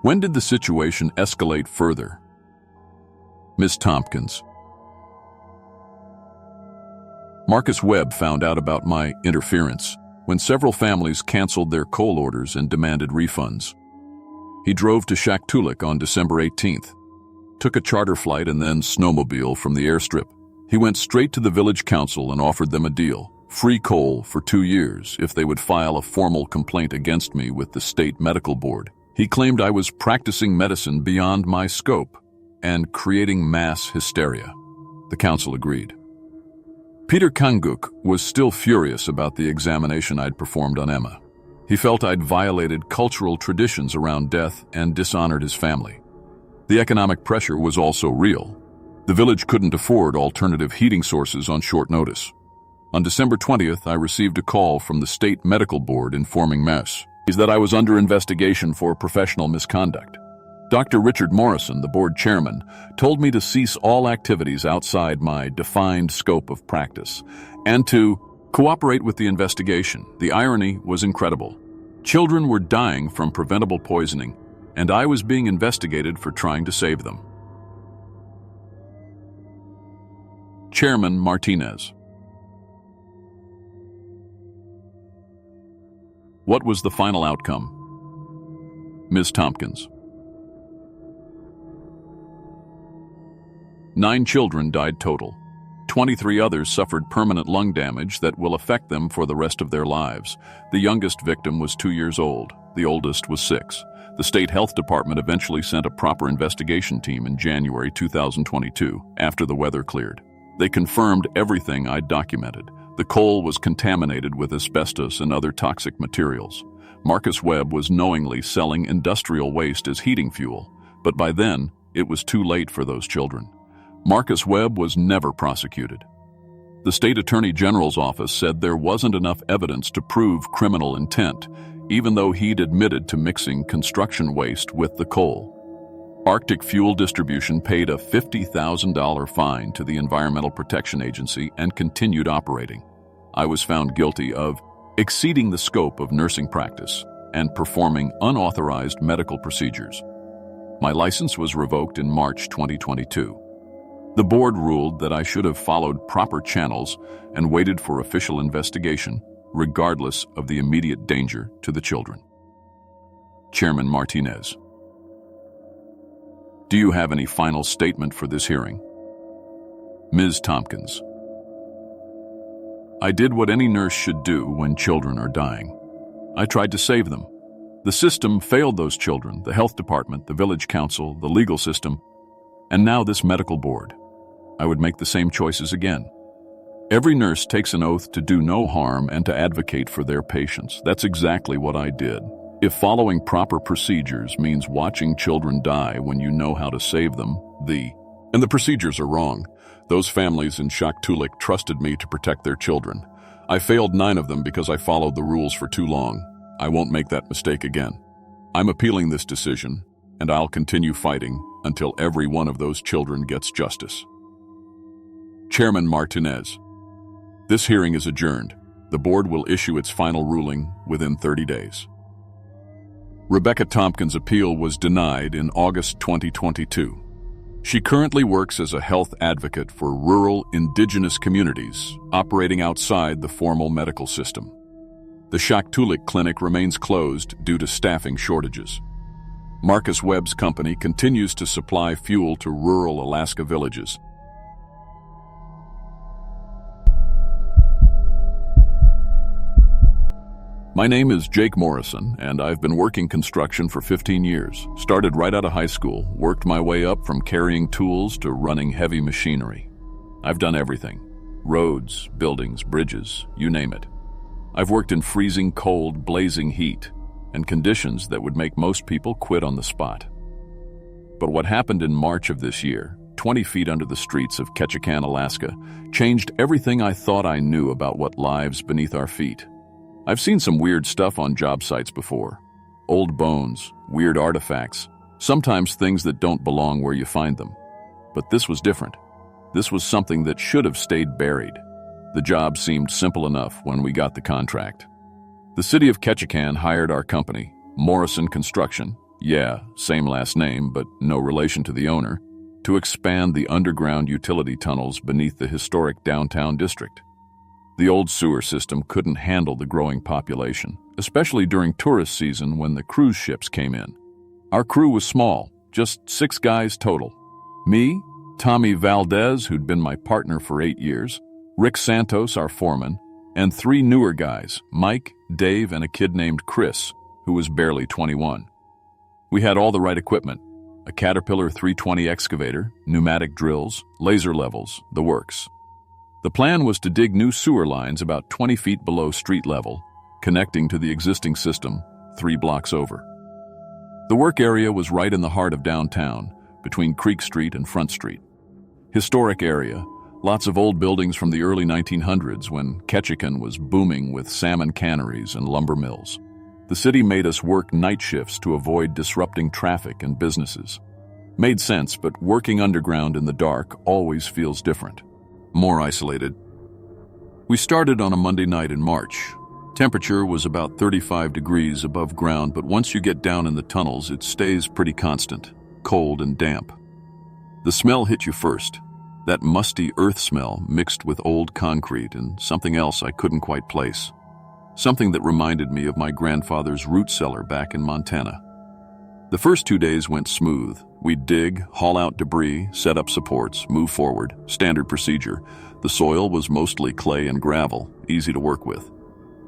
When did the situation escalate further? Ms. Tompkins: Marcus Webb found out about my interference when several families canceled their coal orders and demanded refunds. He drove to Shaktoolik on December 18th, took a charter flight and then snowmobile from the airstrip. He went straight to the village council and offered them a deal: free coal for 2 years if they would file a formal complaint against me with the state medical board. He claimed I was practicing medicine beyond my scope and creating mass hysteria. The council agreed. Peter Kanguk was still furious about the examination I'd performed on Emma. He felt I'd violated cultural traditions around death and dishonored his family. The economic pressure was also real. The village couldn't afford alternative heating sources on short notice. On December 20th, I received a call from the state medical board informing me that I was under investigation for professional misconduct. Dr. Richard Morrison, the board chairman, told me to cease all activities outside my defined scope of practice and to cooperate with the investigation. The irony was incredible. Children were dying from preventable poisoning, and I was being investigated for trying to save them. Chairman Martinez: What was the final outcome? Ms. Tompkins: 9 children died total. 23 others suffered permanent lung damage that will affect them for the rest of their lives. The youngest victim was 2 years old. The oldest was 6. The state health department eventually sent a proper investigation team in January 2022, after the weather cleared. They confirmed everything I'd documented. The coal was contaminated with asbestos and other toxic materials. Marcus Webb was knowingly selling industrial waste as heating fuel, but by then, it was too late for those children. Marcus Webb was never prosecuted. The state attorney general's office said there wasn't enough evidence to prove criminal intent, even though he'd admitted to mixing construction waste with the coal. Arctic Fuel Distribution paid a $50,000 fine to the Environmental Protection Agency and continued operating. I was found guilty of exceeding the scope of nursing practice and performing unauthorized medical procedures. My license was revoked in March 2022. The board ruled that I should have followed proper channels and waited for official investigation, regardless of the immediate danger to the children. Chairman Martinez: Do you have any final statement for this hearing? Ms. Tompkins: I did what any nurse should do when children are dying. I tried to save them. The system failed those children, the health department, the village council, the legal system, and now this medical board. I would make the same choices again. Every nurse takes an oath to do no harm and to advocate for their patients. That's exactly what I did. If following proper procedures means watching children die when you know how to save them, the procedures are wrong. Those families in Shaktoolik trusted me to protect their children. I failed 9 of them because I followed the rules for too long. I won't make that mistake again. I'm appealing this decision, and I'll continue fighting until every one of those children gets justice. Chairman Martinez. This hearing is adjourned. The board will issue its final ruling within 30 days. Rebecca Tompkins' appeal was denied in August 2022. She currently works as a health advocate for rural indigenous communities operating outside the formal medical system. The Shaktoolik clinic remains closed due to staffing shortages. Marcus Webb's company continues to supply fuel to rural Alaska villages. My name is Jake Morrison, and I've been working construction for 15 years. Started right out of high school, worked my way up from carrying tools to running heavy machinery. I've done everything. Roads, buildings, bridges, you name it. I've worked in freezing cold, blazing heat, and conditions that would make most people quit on the spot. But what happened in March of this year, 20 feet under the streets of Ketchikan, Alaska, changed everything I thought I knew about what lives beneath our feet. I've seen some weird stuff on job sites before. Old bones, weird artifacts, sometimes things that don't belong where you find them. But this was different. This was something that should have stayed buried. The job seemed simple enough when we got the contract. The city of Ketchikan hired our company, Morrison Construction, yeah, same last name but no relation to the owner, to expand the underground utility tunnels beneath the historic downtown district. The old sewer system couldn't handle the growing population, especially during tourist season when the cruise ships came in. Our crew was small, just 6 guys total. Me, Tommy Valdez, who'd been my partner for 8 years, Rick Santos, our foreman, and 3 newer guys, Mike, Dave, and a kid named Chris, who was barely 21. We had all the right equipment, a Caterpillar 320 excavator, pneumatic drills, laser levels, the works. The plan was to dig new sewer lines about 20 feet below street level, connecting to the existing system 3 blocks over. The work area was right in the heart of downtown, between Creek Street and Front Street. Historic area, lots of old buildings from the early 1900s when Ketchikan was booming with salmon canneries and lumber mills. The city made us work night shifts to avoid disrupting traffic and businesses. Made sense, but working underground in the dark always feels different. More isolated. We started on a Monday night in March. Temperature was about 35 degrees above ground, but once you get down in the tunnels, it stays pretty constant, cold and damp. The smell hit you first. That musty earth smell mixed with old concrete and something else I couldn't quite place. Something that reminded me of my grandfather's root cellar back in Montana. The first 2 days went smooth. We'd dig, haul out debris, set up supports, move forward. Standard procedure. The soil was mostly clay and gravel, easy to work with.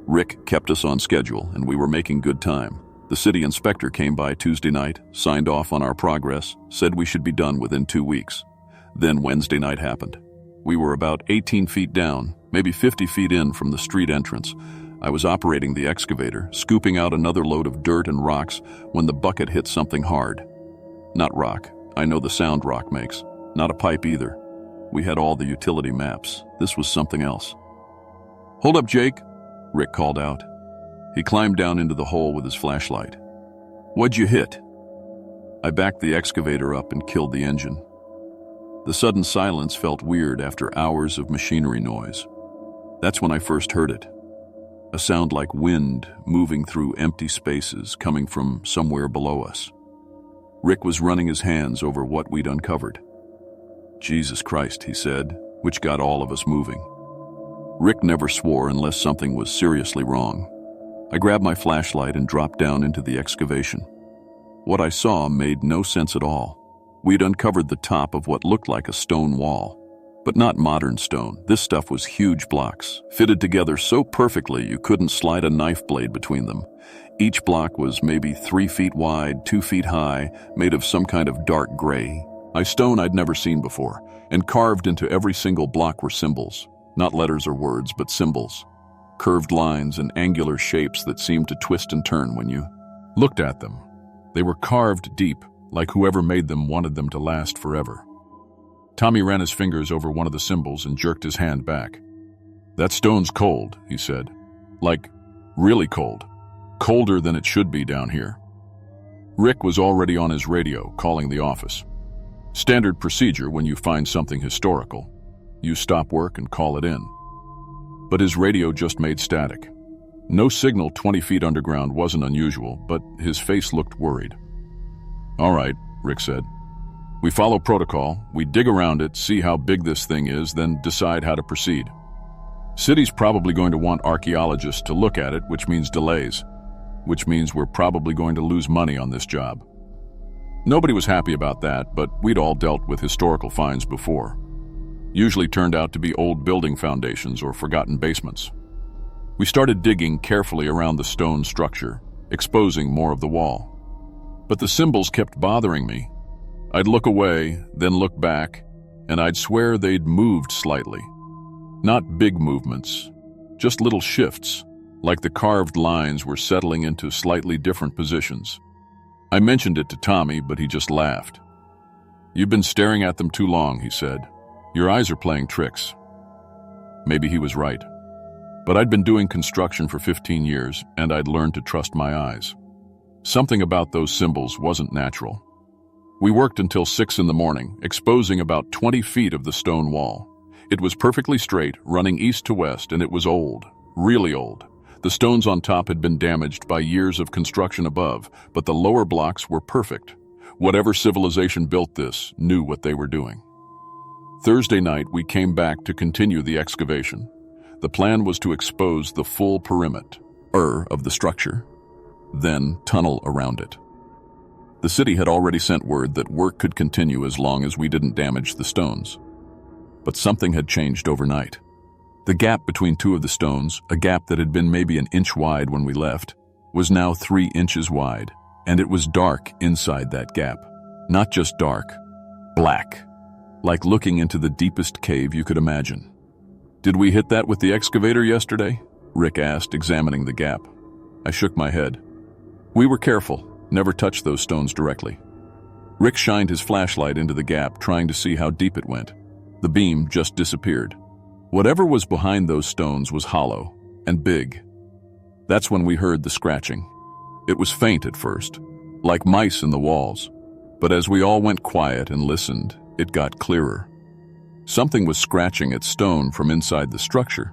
Rick kept us on schedule, and we were making good time. The city inspector came by Tuesday night, signed off on our progress, said we should be done within 2 weeks. Then Wednesday night happened. We were about 18 feet down, maybe 50 feet in from the street entrance. I was operating the excavator, scooping out another load of dirt and rocks when the bucket hit something hard. Not rock. I know the sound rock makes. Not a pipe either. We had all the utility maps. This was something else. "Hold up, Jake," Rick called out. He climbed down into the hole with his flashlight. "What'd you hit?" I backed the excavator up and killed the engine. The sudden silence felt weird after hours of machinery noise. That's when I first heard it. A sound like wind moving through empty spaces coming from somewhere below us. Rick was running his hands over what we'd uncovered. "Jesus Christ," he said, which got all of us moving. Rick never swore unless something was seriously wrong. I grabbed my flashlight and dropped down into the excavation. What I saw made no sense at all. We'd uncovered the top of what looked like a stone wall, But not modern stone. This stuff was huge blocks, fitted together so perfectly you couldn't slide a knife blade between them. Each block was maybe 3 feet wide, 2 feet high, made of some kind of dark gray. A stone I'd never seen before, and carved into every single block were symbols. Not letters or words, but symbols. Curved lines and angular shapes that seemed to twist and turn when you looked at them. They were carved deep, like whoever made them wanted them to last forever. Tommy ran his fingers over one of the symbols and jerked his hand back. "That stone's cold," he said. "Like, really cold. Colder than it should be down here." Rick was already on his radio, calling the office. Standard procedure when you find something historical. You stop work and call it in. But his radio just made static. No signal 20 feet underground wasn't unusual, but his face looked worried. "All right," Rick said. "We follow protocol, we dig around it, see how big this thing is, then decide how to proceed. City's probably going to want archaeologists to look at it, which means delays, which means we're probably going to lose money on this job." Nobody was happy about that, but we'd all dealt with historical finds before. Usually turned out to be old building foundations or forgotten basements. We started digging carefully around the stone structure, exposing more of the wall. But the symbols kept bothering me. I'd look away, then look back, and I'd swear they'd moved slightly. Not big movements, just little shifts, like the carved lines were settling into slightly different positions. I mentioned it to Tommy, but he just laughed. "You've been staring at them too long," he said. "Your eyes are playing tricks." Maybe he was right. But I'd been doing construction for 15 years, and I'd learned to trust my eyes. Something about those symbols wasn't natural. We worked until 6 in the morning, exposing about 20 feet of the stone wall. It was perfectly straight, running east to west, and it was old, really old. The stones on top had been damaged by years of construction above, but the lower blocks were perfect. Whatever civilization built this knew what they were doing. Thursday night, we came back to continue the excavation. The plan was to expose the full perimeter of the structure, then tunnel around it. The city had already sent word that work could continue as long as we didn't damage the stones. But something had changed overnight. The gap between two of the stones, a gap that had been maybe an inch wide when we left, was now 3 inches wide, and it was dark inside that gap. Not just dark, black, like looking into the deepest cave you could imagine. "Did we hit that with the excavator yesterday?" Rick asked, examining the gap. I shook my head. "We were careful, never touched those stones directly." Rick shined his flashlight into the gap, trying to see how deep it went. The beam just disappeared. Whatever was behind those stones was hollow and big. That's when we heard the scratching. It was faint at first, like mice in the walls. But as we all went quiet and listened, it got clearer. Something was scratching at stone from inside the structure.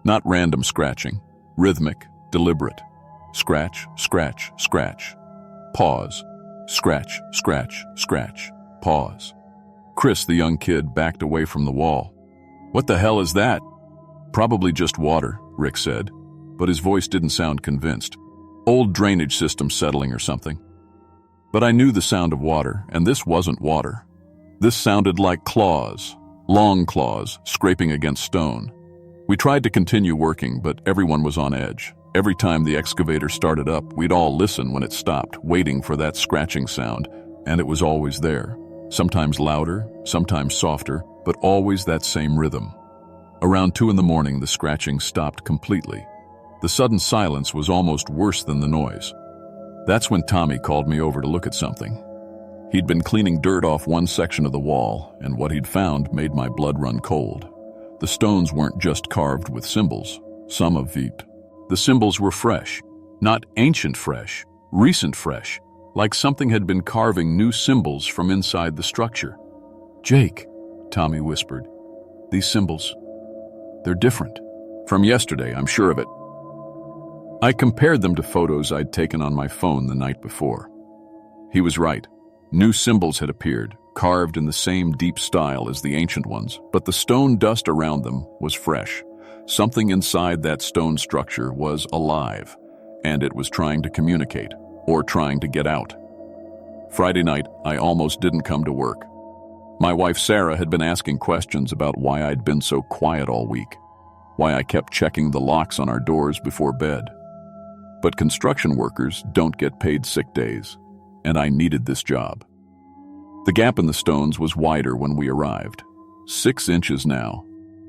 Not random scratching, rhythmic, deliberate. Scratch, scratch, scratch. Pause. Scratch, scratch, scratch. Pause. Chris, the young kid, backed away from the wall. "What the hell is that?" "Probably just water," Rick said, but his voice didn't sound convinced. "Old drainage system settling or something." But I knew the sound of water, and this wasn't water. This sounded like claws, long claws, scraping against stone. We tried to continue working, but everyone was on edge. Every time the excavator started up, we'd all listen when it stopped, waiting for that scratching sound, and it was always there. Sometimes louder, sometimes softer, but always that same rhythm. Around 2 in the morning, the scratching stopped completely. The sudden silence was almost worse than the noise. That's when Tommy called me over to look at something. He'd been cleaning dirt off one section of the wall, and what he'd found made my blood run cold. The stones weren't just carved with symbols, some of the symbols were fresh, not ancient fresh, recent fresh, like something had been carving new symbols from inside the structure. "Jake," Tommy whispered, "these symbols, they're different. From yesterday, I'm sure of it." I compared them to photos I'd taken on my phone the night before. He was right. New symbols had appeared, carved in the same deep style as the ancient ones, but the stone dust around them was fresh. Something inside that stone structure was alive, and it was trying to communicate, or trying to get out. Friday night, I almost didn't come to work. My wife Sarah had been asking questions about why I'd been so quiet all week, why I kept checking the locks on our doors before bed. But construction workers don't get paid sick days, and I needed this job. The gap in the stones was wider when we arrived, 6 inches now,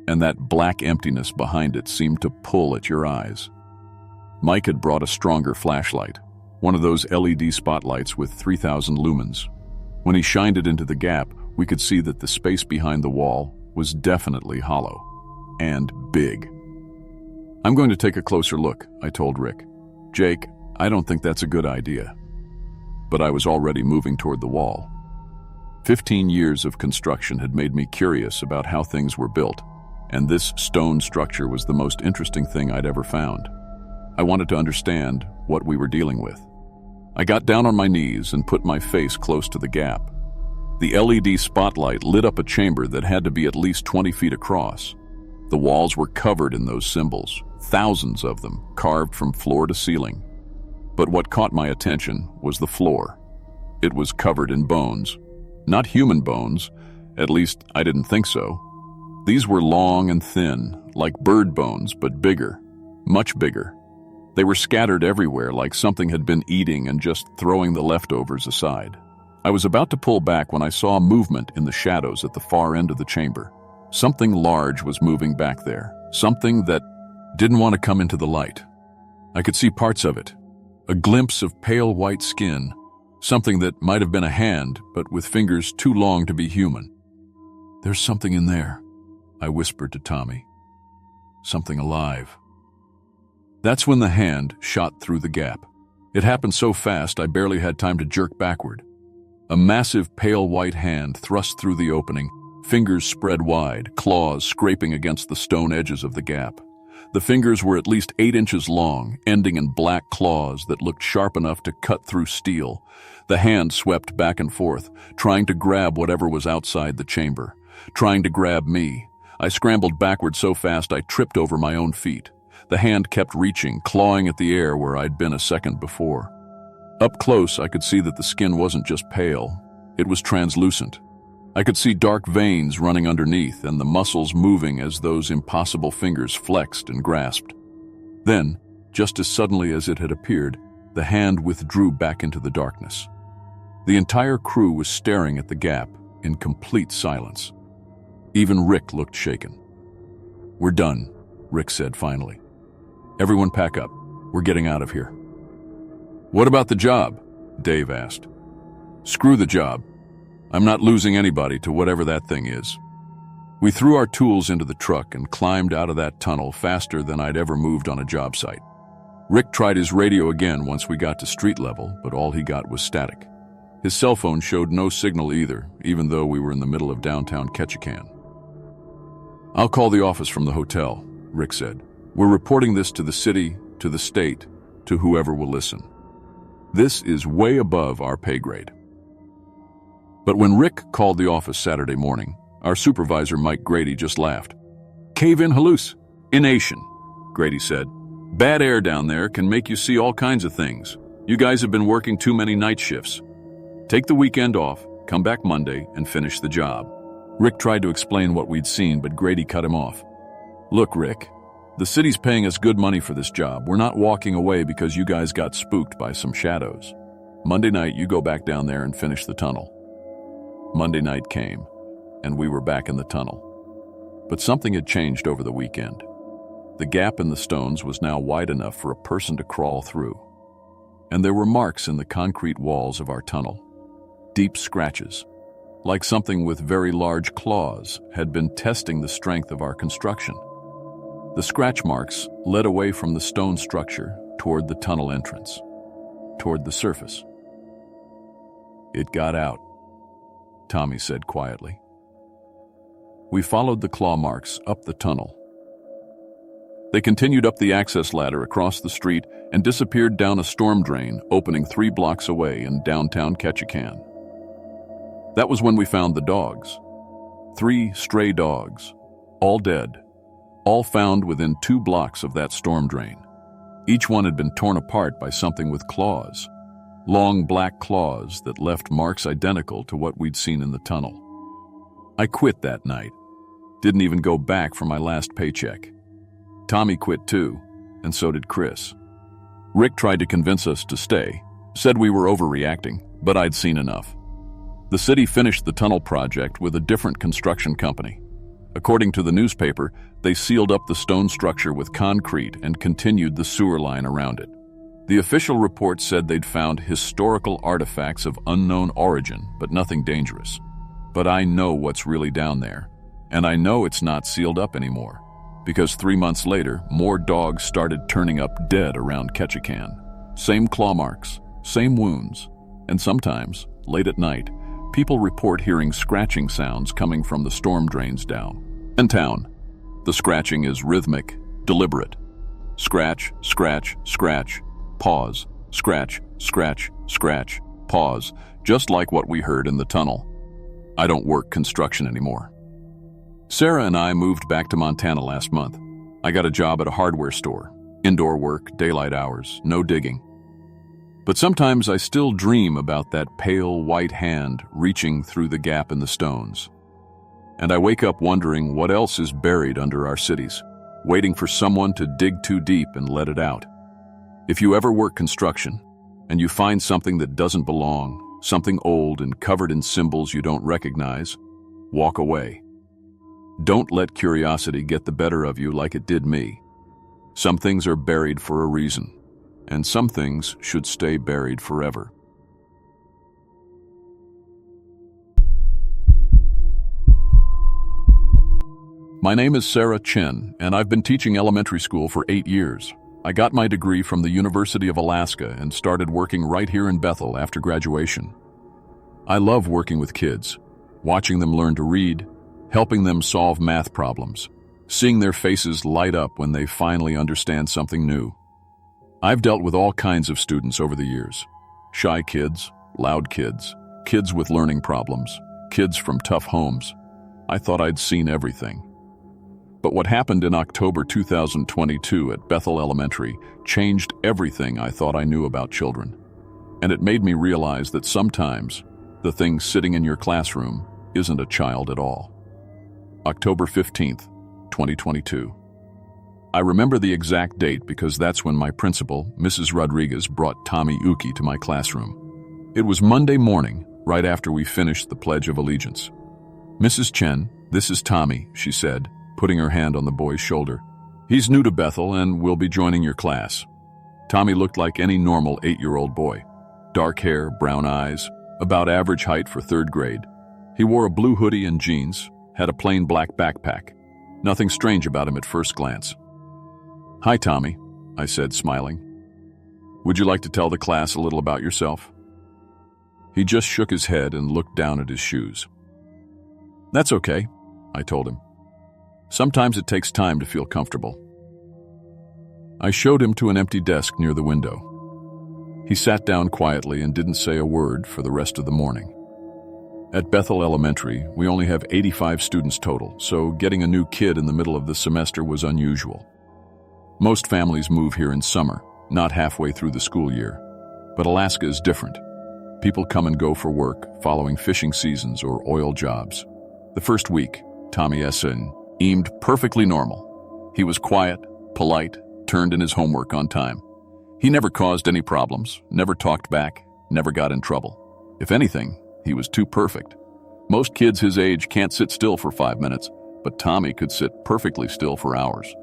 and that black emptiness behind it seemed to pull at your eyes. Mike had brought a stronger flashlight, one of those LED spotlights with 3,000 lumens. When he shined it into the gap, we could see that the space behind the wall was definitely hollow and big. "I'm going to take a closer look," I told Rick. "Jake, I don't think that's a good idea." But I was already moving toward the wall. 15 years of construction had made me curious about how things were built, and this stone structure was the most interesting thing I'd ever found. I wanted to understand what we were dealing with. I got down on my knees and put my face close to the gap. The LED spotlight lit up a chamber that had to be at least 20 feet across. The walls were covered in those symbols, thousands of them, carved from floor to ceiling. But what caught my attention was the floor. It was covered in bones. Not human bones, at least I didn't think so. These were long and thin, like bird bones, but bigger, much bigger. They were scattered everywhere like something had been eating and just throwing the leftovers aside. I was about to pull back when I saw movement in the shadows at the far end of the chamber. Something large was moving back there, something that didn't want to come into the light. I could see parts of it, a glimpse of pale white skin, something that might have been a hand, but with fingers too long to be human. "There's something in there," I whispered to Tommy. "Something alive." That's when the hand shot through the gap. It happened so fast I barely had time to jerk backward. A massive pale white hand thrust through the opening, fingers spread wide, claws scraping against the stone edges of the gap. The fingers were at least 8 inches long, ending in black claws that looked sharp enough to cut through steel. The hand swept back and forth, trying to grab whatever was outside the chamber, trying to grab me. I scrambled backward so fast I tripped over my own feet. The hand kept reaching, clawing at the air where I'd been a second before. Up close, I could see that the skin wasn't just pale. It was translucent. I could see dark veins running underneath and the muscles moving as those impossible fingers flexed and grasped. Then, just as suddenly as it had appeared, the hand withdrew back into the darkness. The entire crew was staring at the gap in complete silence. Even Rick looked shaken. "We're done," Rick said finally. "Everyone pack up. We're getting out of here." "What about the job?" Dave asked. "Screw the job. I'm not losing anybody to whatever that thing is." We threw our tools into the truck and climbed out of that tunnel faster than I'd ever moved on a job site. Rick tried his radio again once we got to street level, but all he got was static. His cell phone showed no signal either, even though we were in the middle of downtown Ketchikan. "I'll call the office from the hotel," Rick said. "We're reporting this to the city, to the state, to whoever will listen. This is way above our pay grade." But when Rick called the office Saturday morning, our supervisor Mike Grady just laughed. "Cave-in hallucination," Grady said. "Bad air down there can make you see all kinds of things. You guys have been working too many night shifts. Take the weekend off, come back Monday, and finish the job." Rick tried to explain what we'd seen, but Grady cut him off. "Look, Rick, the city's paying us good money for this job. We're not walking away because you guys got spooked by some shadows. Monday night, you go back down there and finish the tunnel." Monday night came, and we were back in the tunnel. But something had changed over the weekend. The gap in the stones was now wide enough for a person to crawl through. And there were marks in the concrete walls of our tunnel. Deep scratches, like something with very large claws had been testing the strength of our construction. The scratch marks led away from the stone structure toward the tunnel entrance, toward the surface. "It got out," Tommy said quietly. We followed the claw marks up the tunnel. They continued up the access ladder across the street and disappeared down a storm drain opening 3 blocks away in downtown Ketchikan. That was when we found the dogs. 3 stray dogs, all dead, all found within 2 blocks of that storm drain. Each one had been torn apart by something with claws, long black claws that left marks identical to what we'd seen in the tunnel. I quit that night. Didn't even go back for my last paycheck. Tommy quit too, and so did Chris. Rick tried to convince us to stay, said we were overreacting, but I'd seen enough. The city finished the tunnel project with a different construction company. According to the newspaper, they sealed up the stone structure with concrete and continued the sewer line around it. The official report said they'd found historical artifacts of unknown origin, but nothing dangerous. But I know what's really down there, and I know it's not sealed up anymore, because 3 months later, more dogs started turning up dead around Ketchikan. Same claw marks, same wounds, and sometimes, late at night, people report hearing scratching sounds coming from the storm drains down. In town, the scratching is rhythmic, deliberate. Scratch, scratch, scratch, pause, scratch, scratch, scratch, pause, just like what we heard in the tunnel. I don't work construction anymore. Sarah and I moved back to Montana last month. I got a job at a hardware store. Indoor work, daylight hours, no digging. But sometimes I still dream about that pale white hand reaching through the gap in the stones. And I wake up wondering what else is buried under our cities, waiting for someone to dig too deep and let it out. If you ever work construction, and you find something that doesn't belong, something old and covered in symbols you don't recognize, walk away. Don't let curiosity get the better of you like it did me. Some things are buried for a reason, and some things should stay buried forever. My name is Sarah Chen, and I've been teaching elementary school for 8 years. I got my degree from the University of Alaska and started working right here in Bethel after graduation. I love working with kids, watching them learn to read, helping them solve math problems, seeing their faces light up when they finally understand something new. I've dealt with all kinds of students over the years. Shy kids, loud kids, kids with learning problems, kids from tough homes. I thought I'd seen everything. But what happened in October 2022 at Bethel Elementary changed everything I thought I knew about children. And it made me realize that sometimes the thing sitting in your classroom isn't a child at all. October 15th, 2022. I remember the exact date because that's when my principal, Mrs. Rodriguez, brought Tommy Uki to my classroom. It was Monday morning, right after we finished the Pledge of Allegiance. "Mrs. Chen, this is Tommy," she said, putting her hand on the boy's shoulder. "He's new to Bethel and will be joining your class." Tommy looked like any normal 8-year-old boy. Dark hair, brown eyes, about average height for 3rd grade. He wore a blue hoodie and jeans, had a plain black backpack. Nothing strange about him at first glance. "Hi, Tommy," I said, smiling. "Would you like to tell the class a little about yourself?" He just shook his head and looked down at his shoes. "That's okay," I told him. "Sometimes it takes time to feel comfortable." I showed him to an empty desk near the window. He sat down quietly and didn't say a word for the rest of the morning. At Bethel Elementary, we only have 85 students total, so getting a new kid in the middle of the semester was unusual. Most families move here in summer, not halfway through the school year. But Alaska is different. People come and go for work, following fishing seasons or oil jobs. The first week, Tommy Essen seemed perfectly normal. He was quiet, polite, turned in his homework on time. He never caused any problems, never talked back, never got in trouble. If anything, he was too perfect. Most kids his age can't sit still for 5 minutes, but Tommy could sit perfectly still for hours.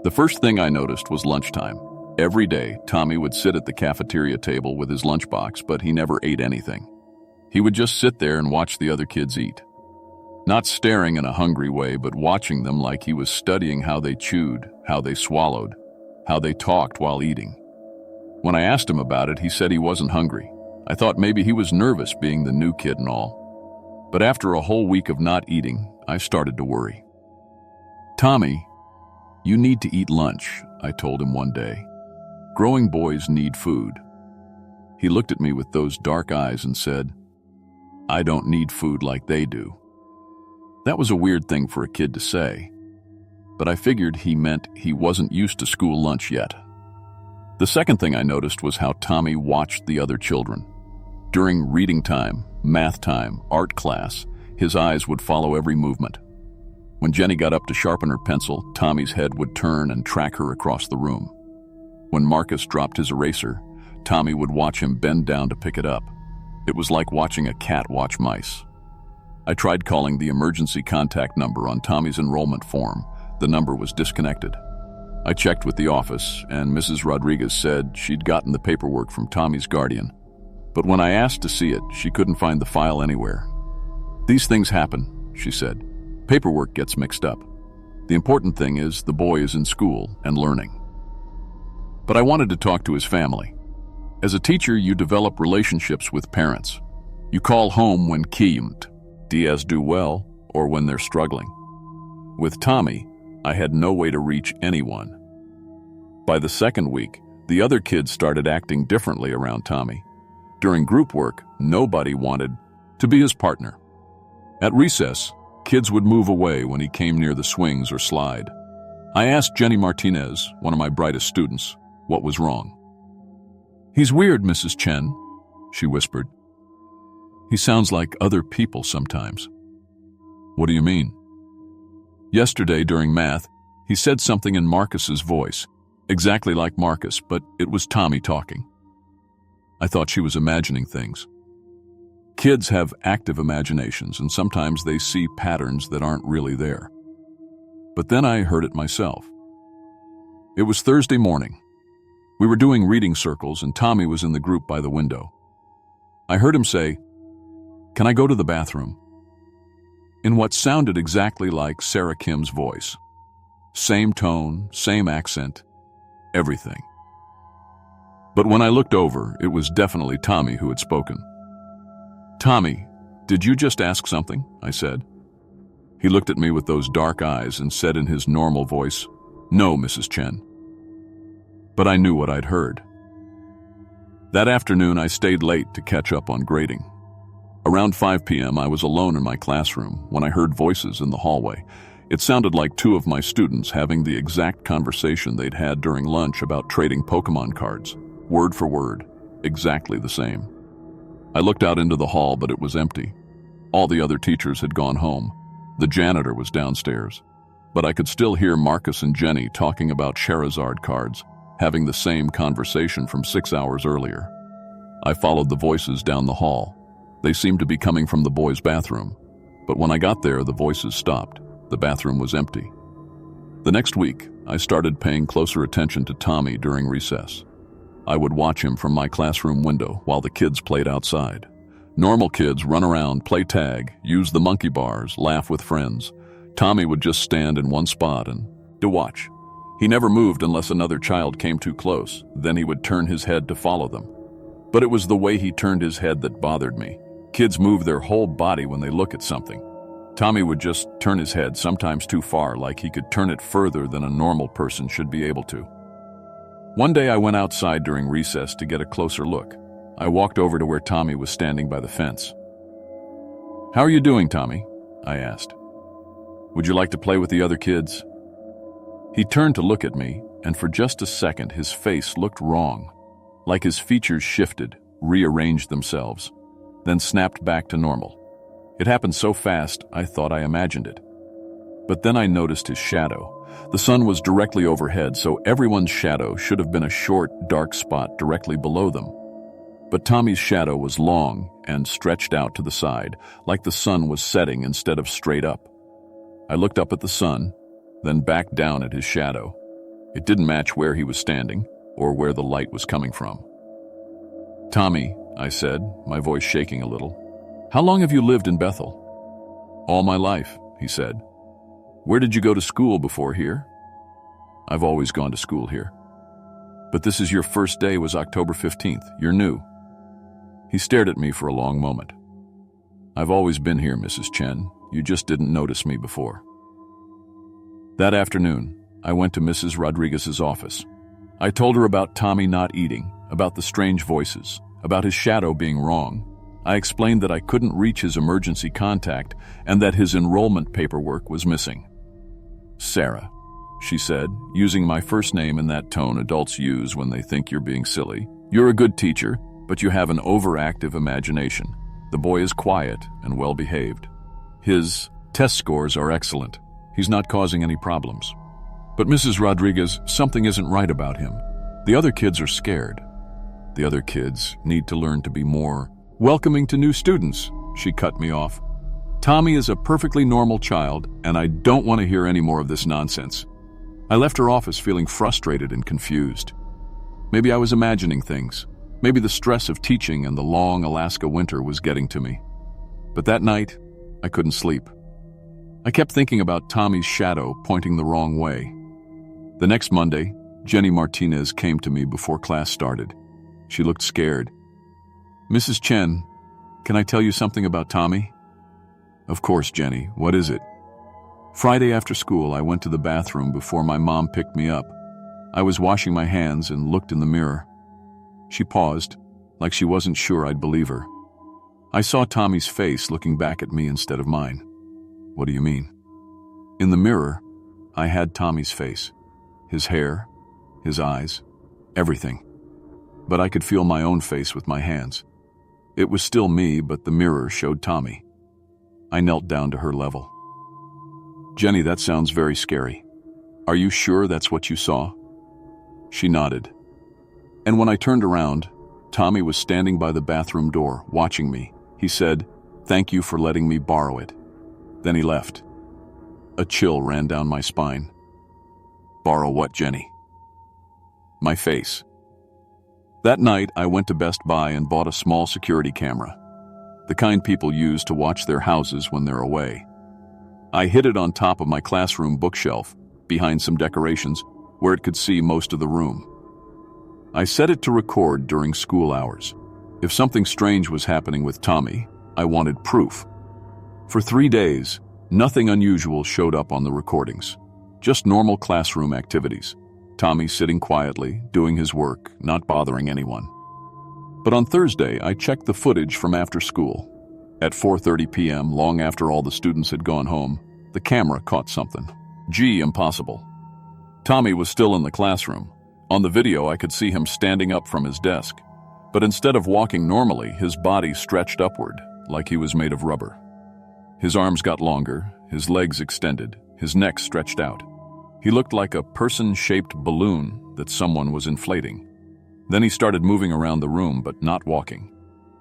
The first thing I noticed was lunchtime. Every day, Tommy would sit at the cafeteria table with his lunchbox, but he never ate anything. He would just sit there and watch the other kids eat. Not staring in a hungry way, but watching them like he was studying how they chewed, how they swallowed, how they talked while eating. When I asked him about it, he said he wasn't hungry. I thought maybe he was nervous being the new kid and all. But after a whole week of not eating, I started to worry. "Tommy, you need to eat lunch," I told him one day. "Growing boys need food." He looked at me with those dark eyes and said, "I don't need food like they do." That was a weird thing for a kid to say, but I figured he meant he wasn't used to school lunch yet. The second thing I noticed was how Tommy watched the other children. During reading time, math time, art class, His eyes would follow every movement. When Jenny got up to sharpen her pencil, Tommy's head would turn and track her across the room. When Marcus dropped his eraser, Tommy would watch him bend down to pick it up. It was like watching a cat watch mice. I tried calling the emergency contact number on Tommy's enrollment form. The number was disconnected. I checked with the office, and Mrs. Rodriguez said she'd gotten the paperwork from Tommy's guardian. But when I asked to see it, she couldn't find the file anywhere. "These things happen," she said. "Paperwork gets mixed up. The important thing is the boy is in school and learning." But I wanted to talk to his family. As a teacher, you develop relationships with parents. You call home when can't do well or when they're struggling. With Tommy, I had no way to reach anyone. By the second week, the other kids started acting differently around Tommy. During group work, nobody wanted to be his partner. At recess, kids would move away when he came near the swings or slide. I asked Jenny Martinez, one of my brightest students, what was wrong. "He's weird, Mrs. Chen," she whispered. "He sounds like other people sometimes." "What do you mean?" "Yesterday during math, he said something in Marcus's voice, exactly like Marcus, but it was Tommy talking." I thought she was imagining things. Kids have active imaginations, and sometimes they see patterns that aren't really there. But then I heard it myself. It was Thursday morning. We were doing reading circles, and Tommy was in the group by the window. I heard him say, "Can I go to the bathroom?" in what sounded exactly like Sarah Kim's voice. Same tone, same accent, everything. But when I looked over, it was definitely Tommy who had spoken. "Tommy, did you just ask something?" I said. He looked at me with those dark eyes and said in his normal voice, "No, Mrs. Chen." But I knew what I'd heard. That afternoon, I stayed late to catch up on grading. Around 5 p.m., I was alone in my classroom when I heard voices in the hallway. It sounded like two of my students having the exact conversation they'd had during lunch about trading Pokemon cards, word for word, exactly the same. I looked out into the hall, but it was empty. All the other teachers had gone home. The janitor was downstairs. But I could still hear Marcus and Jenny talking about Charizard cards, having the same conversation from 6 hours earlier. I followed the voices down the hall. They seemed to be coming from the boys' bathroom. But when I got there, the voices stopped. The bathroom was empty. The next week, I started paying closer attention to Tommy during recess. I would watch him from my classroom window while the kids played outside. Normal kids run around, play tag, use the monkey bars, laugh with friends. Tommy would just stand in one spot and watch. He never moved unless another child came too close. Then he would turn his head to follow them. But it was the way he turned his head that bothered me. Kids move their whole body when they look at something. Tommy would just turn his head, sometimes too far, like he could turn it further than a normal person should be able to. One day I went outside during recess to get a closer look. I walked over to where Tommy was standing by the fence. "How are you doing, Tommy?" I asked. "Would you like to play with the other kids?" He turned to look at me, and for just a second his face looked wrong, like his features shifted, rearranged themselves, then snapped back to normal. It happened so fast, I thought I imagined it. But then I noticed his shadow. The sun was directly overhead, so everyone's shadow should have been a short, dark spot directly below them. But Tommy's shadow was long and stretched out to the side, like the sun was setting instead of straight up. I looked up at the sun, then back down at his shadow. It didn't match where he was standing or where the light was coming from. "Tommy," I said, my voice shaking a little, "how long have you lived in Bethel?" "All my life," he said. "Where did you go to school before here?" "I've always gone to school here." "But this is your first day was October 15th. You're new." He stared at me for a long moment. "I've always been here, Mrs. Chen. You just didn't notice me before." That afternoon, I went to Mrs. Rodriguez's office. I told her about Tommy not eating, about the strange voices, about his shadow being wrong. I explained that I couldn't reach his emergency contact and that his enrollment paperwork was missing. "Sarah," she said, using my first name in that tone adults use when they think you're being silly, "you're a good teacher, but you have an overactive imagination. The boy is quiet and well-behaved." His test scores are excellent. He's not causing any problems. But Mrs. Rodriguez, something isn't right about him. The other kids are scared. The other kids need to learn to be more welcoming to new students. She cut me off. Tommy is a perfectly normal child, and I don't want to hear any more of this nonsense. I left her office feeling frustrated and confused. Maybe I was imagining things. Maybe the stress of teaching and the long Alaska winter was getting to me. But that night, I couldn't sleep. I kept thinking about Tommy's shadow pointing the wrong way. The next Monday, Jenny Martinez came to me before class started. She looked scared. "Mrs. Chen, can I tell you something about Tommy?" "Of course, Jenny. What is it?" "Friday after school, I went to the bathroom before my mom picked me up. I was washing my hands and looked in the mirror." She paused, like she wasn't sure I'd believe her. "I saw Tommy's face looking back at me instead of mine." "What do you mean?" "In the mirror, I had Tommy's face. His hair, his eyes, everything. But I could feel my own face with my hands. It was still me, but the mirror showed Tommy." I knelt down to her level. "Jenny, that sounds very scary. Are you sure that's what you saw?" She nodded. "And when I turned around, Tommy was standing by the bathroom door, watching me. He said, 'Thank you for letting me borrow it.' Then he left." A chill ran down my spine. "Borrow what, Jenny?" "My face." That night, I went to Best Buy and bought a small security camera, the kind people use to watch their houses when they're away. I hid it on top of my classroom bookshelf, behind some decorations, where it could see most of the room. I set it to record during school hours. If something strange was happening with Tommy, I wanted proof. For 3 days, nothing unusual showed up on the recordings. Just normal classroom activities. Tommy sitting quietly, doing his work, not bothering anyone. But on Thursday, I checked the footage from after school. At 4:30 p.m., long after all the students had gone home, the camera caught something. Impossible. Tommy was still in the classroom. On the video, I could see him standing up from his desk. But instead of walking normally, his body stretched upward, like he was made of rubber. His arms got longer, his legs extended, his neck stretched out. He looked like a person-shaped balloon that someone was inflating. Then he started moving around the room, but not walking.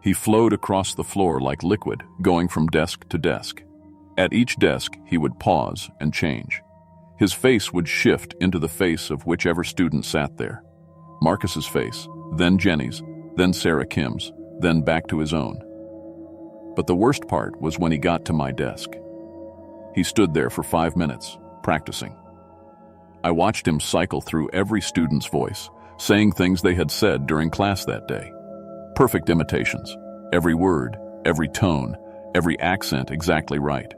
He flowed across the floor like liquid, going from desk to desk. At each desk, he would pause and change. His face would shift into the face of whichever student sat there. Marcus's face, then Jenny's, then Sarah Kim's, then back to his own. But the worst part was when he got to my desk. He stood there for 5 minutes, practicing. I watched him cycle through every student's voice, saying things they had said during class that day. Perfect imitations. Every word, every tone, every accent exactly right.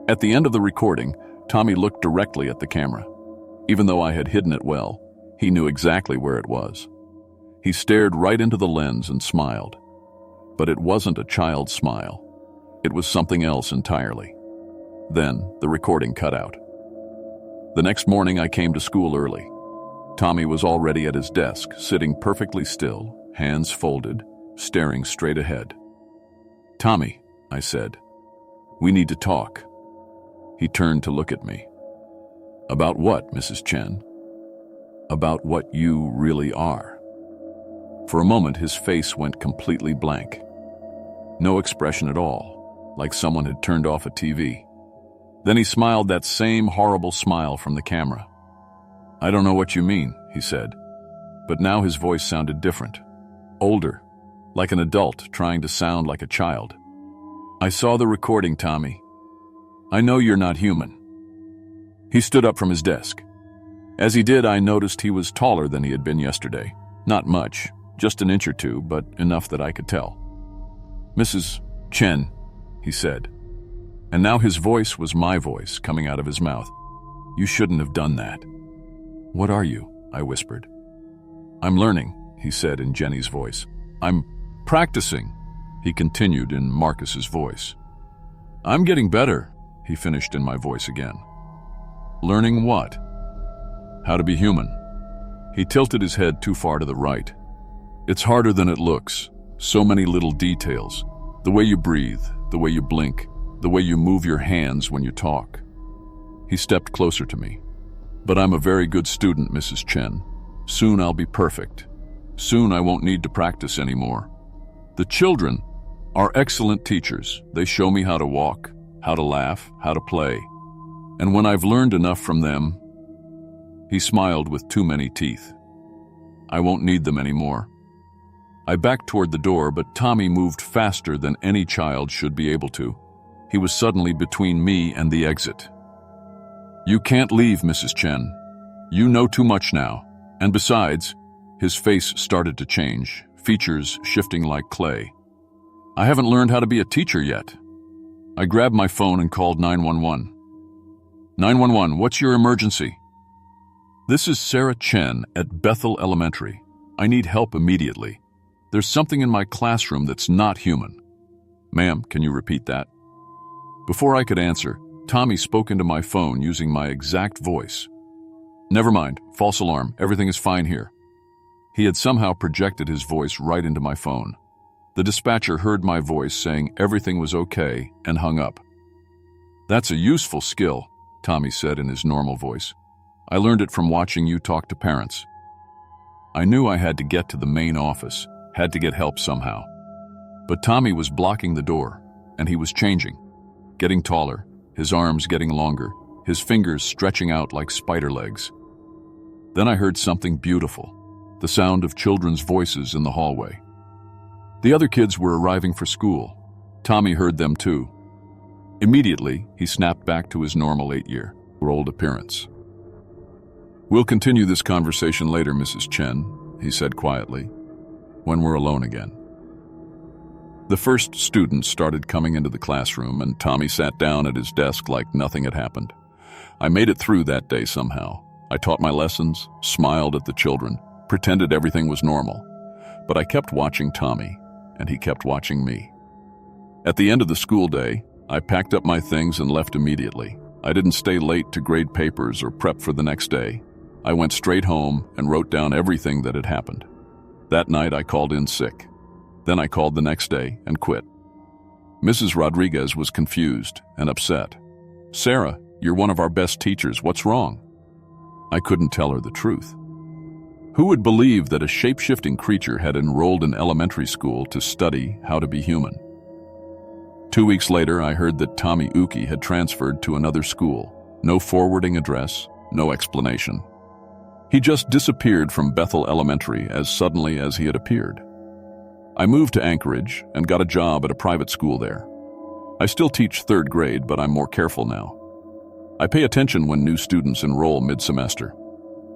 At the end of the recording, Tommy looked directly at the camera. Even though I had hidden it well, he knew exactly where it was. He stared right into the lens and smiled. But it wasn't a child's smile. It was something else entirely. Then the recording cut out. The next morning, I came to school early. Tommy was already at his desk, sitting perfectly still, hands folded, staring straight ahead. "Tommy," I said, "we need to talk." He turned to look at me. "About what, Mrs. Chen?" "About what you really are." For a moment, his face went completely blank. No expression at all, like someone had turned off a TV. Then he smiled that same horrible smile from the camera. "I don't know what you mean," he said. But now his voice sounded different. Older, like an adult trying to sound like a child. "I saw the recording, Tommy. I know you're not human." He stood up from his desk. As he did, I noticed he was taller than he had been yesterday. Not much, just an inch or two, but enough that I could tell. "Mrs. Chen," he said. And now his voice was my voice coming out of his mouth. "You shouldn't have done that." "What are you?" I whispered. "I'm learning," he said in Jenny's voice. "I'm practicing," he continued in Marcus's voice. "I'm getting better," he finished in my voice again. "Learning what?" "How to be human." He tilted his head too far to the right. "It's harder than it looks. So many little details. The way you breathe, the way you blink, the way you move your hands when you talk." He stepped closer to me. "But I'm a very good student, Mrs. Chen. Soon I'll be perfect. Soon I won't need to practice anymore. The children are excellent teachers. They show me how to walk, how to laugh, how to play. And when I've learned enough from them—" He smiled with too many teeth. "I won't need them anymore." I backed toward the door, but Tommy moved faster than any child should be able to. He was suddenly between me and the exit. "You can't leave, Mrs. Chen. You know too much now. And besides," his face started to change, features shifting like clay. "I haven't learned how to be a teacher yet." I grabbed my phone and called 911. 911, what's your emergency?" "This is Sarah Chen at Bethel Elementary. I need help immediately. There's something in my classroom that's not human." "Ma'am, can you repeat that?" Before I could answer, Tommy spoke into my phone using my exact voice. "Never mind, false alarm, everything is fine here." He had somehow projected his voice right into my phone. The dispatcher heard my voice saying everything was okay and hung up. "That's a useful skill," Tommy said in his normal voice. "I learned it from watching you talk to parents." I knew I had to get to the main office, had to get help somehow. But Tommy was blocking the door, and he was changing, getting taller, his arms getting longer, his fingers stretching out like spider legs. Then I heard something beautiful, the sound of children's voices in the hallway. The other kids were arriving for school. Tommy heard them too. Immediately, he snapped back to his normal 8-year-old appearance. "We'll continue this conversation later, Mrs. Chen," he said quietly, "when we're alone again." The first students started coming into the classroom, and Tommy sat down at his desk like nothing had happened. I made it through that day somehow. I taught my lessons, smiled at the children, pretended everything was normal. But I kept watching Tommy, and he kept watching me. At the end of the school day, I packed up my things and left immediately. I didn't stay late to grade papers or prep for the next day. I went straight home and wrote down everything that had happened. That night I called in sick. Then I called the next day and quit. Mrs. Rodriguez was confused and upset. "Sarah, you're one of our best teachers. What's wrong?" I couldn't tell her the truth. Who would believe that a shape-shifting creature had enrolled in elementary school to study how to be human? 2 weeks later, I heard that Tommy Uki had transferred to another school. No forwarding address, no explanation. He just disappeared from Bethel Elementary as suddenly as he had appeared. I moved to Anchorage and got a job at a private school there. I still teach 3rd grade, but I'm more careful now. I pay attention when new students enroll mid-semester.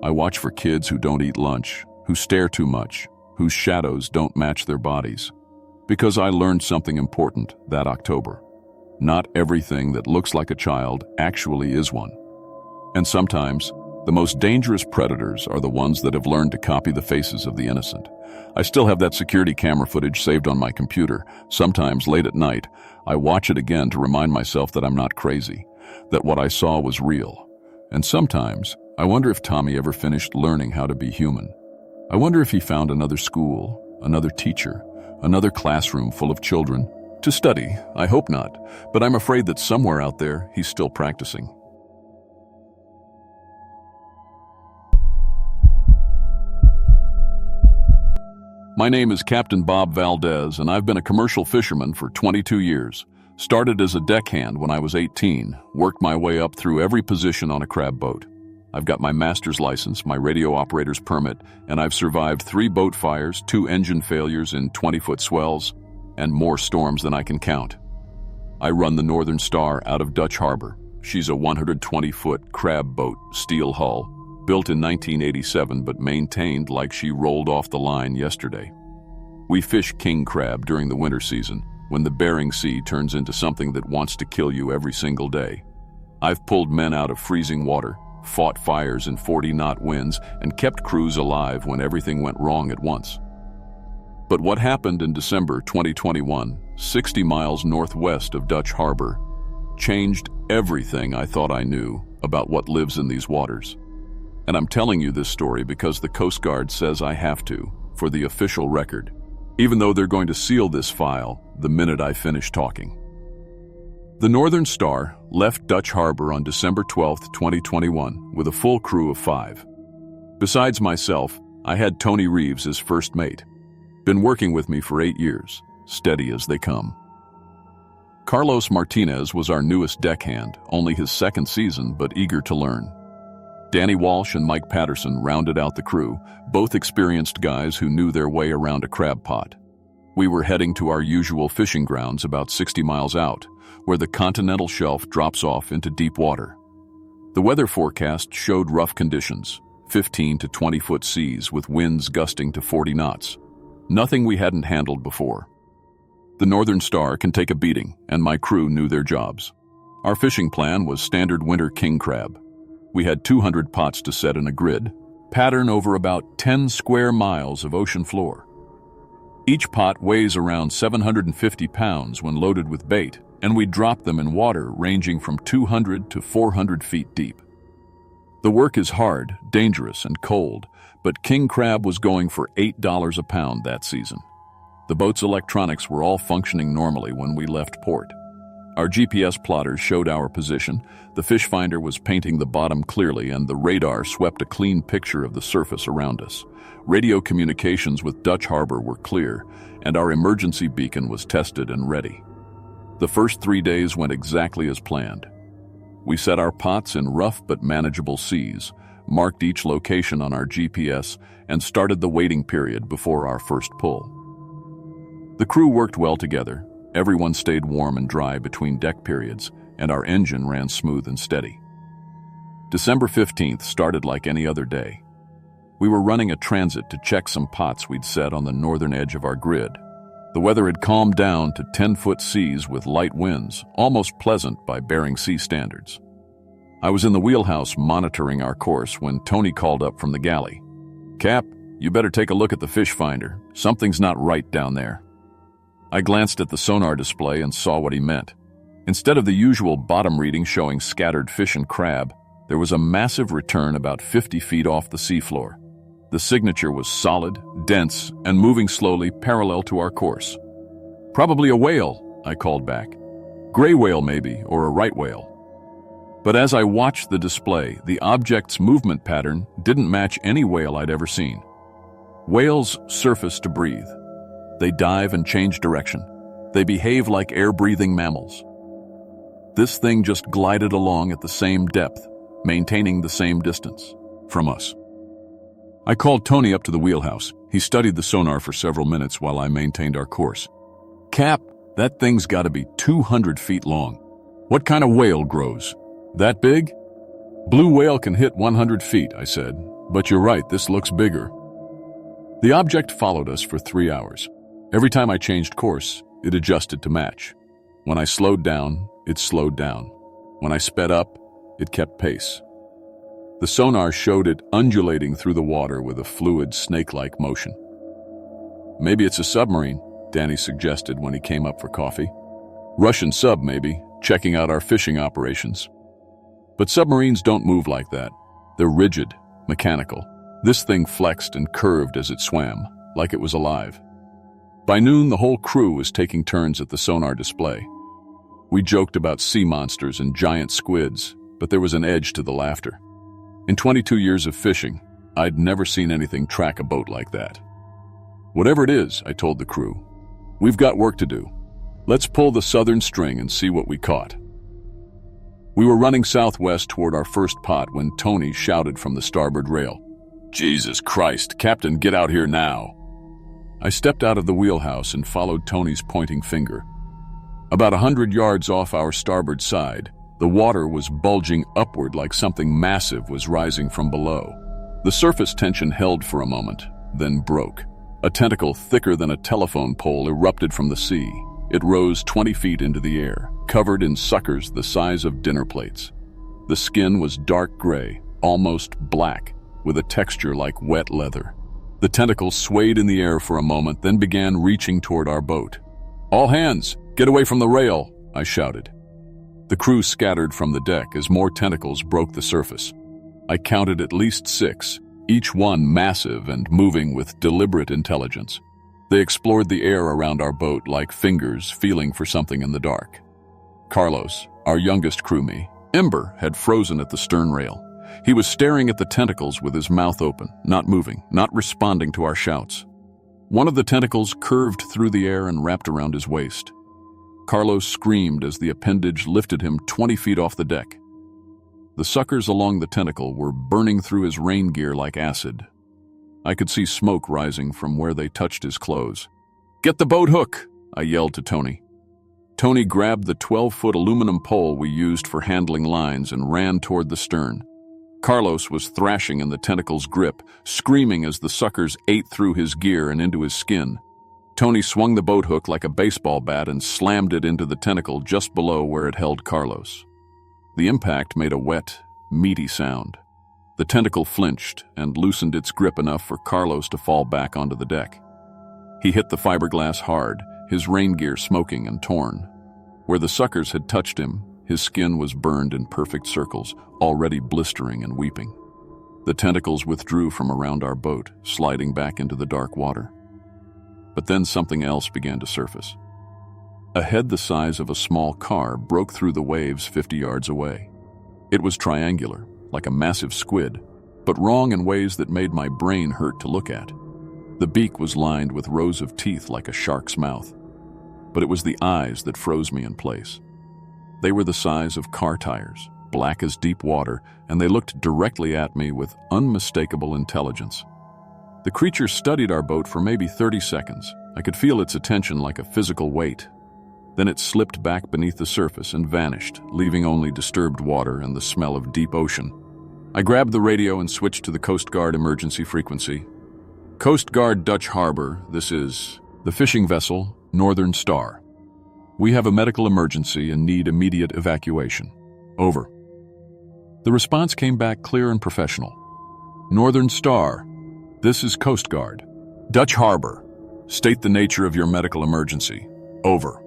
I watch for kids who don't eat lunch, who stare too much, whose shadows don't match their bodies. Because I learned something important that October. Not everything that looks like a child actually is one. And sometimes, the most dangerous predators are the ones that have learned to copy the faces of the innocent. I still have that security camera footage saved on my computer. Sometimes, late at night, I watch it again to remind myself that I'm not crazy, that what I saw was real. And sometimes, I wonder if Tommy ever finished learning how to be human. I wonder if he found another school, another teacher, another classroom full of children to study. I hope not, but I'm afraid that somewhere out there, he's still practicing. My name is Captain Bob Valdez, and I've been a commercial fisherman for 22 years. Started as a deckhand when I was 18, worked my way up through every position on a crab boat. I've got my master's license, my radio operator's permit, and I've survived 3 boat fires, 2 engine failures in 20-foot swells, and more storms than I can count. I run the Northern Star out of Dutch Harbor. She's a 120-foot crab boat, steel hull, built in 1987 but maintained like she rolled off the line yesterday. We fish king crab during the winter season, when the Bering Sea turns into something that wants to kill you every single day. I've pulled men out of freezing water, fought fires in 40-knot winds, and kept crews alive when everything went wrong at once. But what happened in December 2021, 60 miles northwest of Dutch Harbor, changed everything I thought I knew about what lives in these waters. And I'm telling you this story because the Coast Guard says I have to, for the official record, even though they're going to seal this file the minute I finish talking. The Northern Star left Dutch Harbor on December 12, 2021, with a full crew of 5. Besides myself, I had Tony Reeves as first mate. Been working with me for 8 years, steady as they come. Carlos Martinez was our newest deckhand, only his second season, but eager to learn. Danny Walsh and Mike Patterson rounded out the crew, both experienced guys who knew their way around a crab pot. We were heading to our usual fishing grounds about 60 miles out, where the continental shelf drops off into deep water. The weather forecast showed rough conditions, 15 to 20-foot seas with winds gusting to 40 knots. Nothing we hadn't handled before. The Northern Star can take a beating, and my crew knew their jobs. Our fishing plan was standard winter king crab. We had 200 pots to set in a grid, pattern over about 10 square miles of ocean floor. Each pot weighs around 750 pounds when loaded with bait, and we drop them in water ranging from 200 to 400 feet deep. The work is hard, dangerous, and cold, but king crab was going for $8 a pound that season. The boat's electronics were all functioning normally when we left port. Our GPS plotters showed our position, the fish finder was painting the bottom clearly, and the radar swept a clean picture of the surface around us. Radio communications with Dutch Harbor were clear, and our emergency beacon was tested and ready. The first 3 days went exactly as planned. We set our pots in rough but manageable seas, marked each location on our GPS, and started the waiting period before our first pull. The crew worked well together. Everyone stayed warm and dry between deck periods, and our engine ran smooth and steady. December 15th started like any other day. We were running a transit to check some pots we'd set on the northern edge of our grid. The weather had calmed down to 10-foot seas with light winds, almost pleasant by Bering Sea standards. I was in the wheelhouse monitoring our course when Tony called up from the galley. "Cap, you better take a look at the fish finder. Something's not right down there." I glanced at the sonar display and saw what he meant. Instead of the usual bottom reading showing scattered fish and crab, there was a massive return about 50 feet off the seafloor. The signature was solid, dense, and moving slowly parallel to our course. "Probably a whale," I called back. "Gray whale maybe, or a right whale." But as I watched the display, the object's movement pattern didn't match any whale I'd ever seen. Whales surface to breathe. They dive and change direction. They behave like air-breathing mammals. This thing just glided along at the same depth, maintaining the same distance from us. I called Tony up to the wheelhouse. He studied the sonar for several minutes while I maintained our course. "Cap, that thing's got to be 200 feet long. What kind of whale grows? That big?" "Blue whale can hit 100 feet, I said. "But you're right, this looks bigger." The object followed us for 3 hours. Every time I changed course, it adjusted to match. When I slowed down, it slowed down. When I sped up, it kept pace. The sonar showed it undulating through the water with a fluid, snake-like motion. "Maybe it's a submarine," Danny suggested when he came up for coffee. "Russian sub, maybe, checking out our fishing operations." But submarines don't move like that. They're rigid, mechanical. This thing flexed and curved as it swam, like it was alive. By noon, the whole crew was taking turns at the sonar display. We joked about sea monsters and giant squids, but there was an edge to the laughter. In 22 years of fishing, I'd never seen anything track a boat like that. "Whatever it is," I told the crew, "we've got work to do. Let's pull the southern string and see what we caught." We were running southwest toward our first pot when Tony shouted from the starboard rail, "Jesus Christ, Captain, get out here now." I stepped out of the wheelhouse and followed Tony's pointing finger. About 100 yards off our starboard side, the water was bulging upward like something massive was rising from below. The surface tension held for a moment, then broke. A tentacle thicker than a telephone pole erupted from the sea. It rose 20 feet into the air, covered in suckers the size of dinner plates. The skin was dark gray, almost black, with a texture like wet leather. The tentacle swayed in the air for a moment, then began reaching toward our boat. "All hands, get away from the rail," I shouted. The crew scattered from the deck as more tentacles broke the surface. I counted at least 6, each one massive and moving with deliberate intelligence. They explored the air around our boat like fingers feeling for something in the dark. Carlos, our youngest crewmate, Ember, had frozen at the stern rail. He was staring at the tentacles with his mouth open, not moving, not responding to our shouts. One of the tentacles curved through the air and wrapped around his waist. Carlos screamed as the appendage lifted him 20 feet off the deck. The suckers along the tentacle were burning through his rain gear like acid. I could see smoke rising from where they touched his clothes. "Get the boat hook!" I yelled to Tony. Tony grabbed the 12-foot aluminum pole we used for handling lines and ran toward the stern. Carlos was thrashing in the tentacle's grip, screaming as the suckers ate through his gear and into his skin. Tony swung the boat hook like a baseball bat and slammed it into the tentacle just below where it held Carlos. The impact made a wet, meaty sound. The tentacle flinched and loosened its grip enough for Carlos to fall back onto the deck. He hit the fiberglass hard, his rain gear smoking and torn. Where the suckers had touched him, his skin was burned in perfect circles, already blistering and weeping. The tentacles withdrew from around our boat, sliding back into the dark water. But then something else began to surface. A head the size of a small car broke through the waves 50 yards away. It was triangular, like a massive squid, but wrong in ways that made my brain hurt to look at. The beak was lined with rows of teeth like a shark's mouth, but it was the eyes that froze me in place. They were the size of car tires, black as deep water, and they looked directly at me with unmistakable intelligence. The creature studied our boat for maybe 30 seconds. I could feel its attention like a physical weight. Then it slipped back beneath the surface and vanished, leaving only disturbed water and the smell of deep ocean. I grabbed the radio and switched to the Coast Guard emergency frequency. Coast Guard Dutch Harbor, this is the fishing vessel Northern Star. We have a medical emergency and need immediate evacuation. Over. The response came back clear and professional. Northern Star, this is Coast Guard. Dutch Harbor, state the nature of your medical emergency. Over.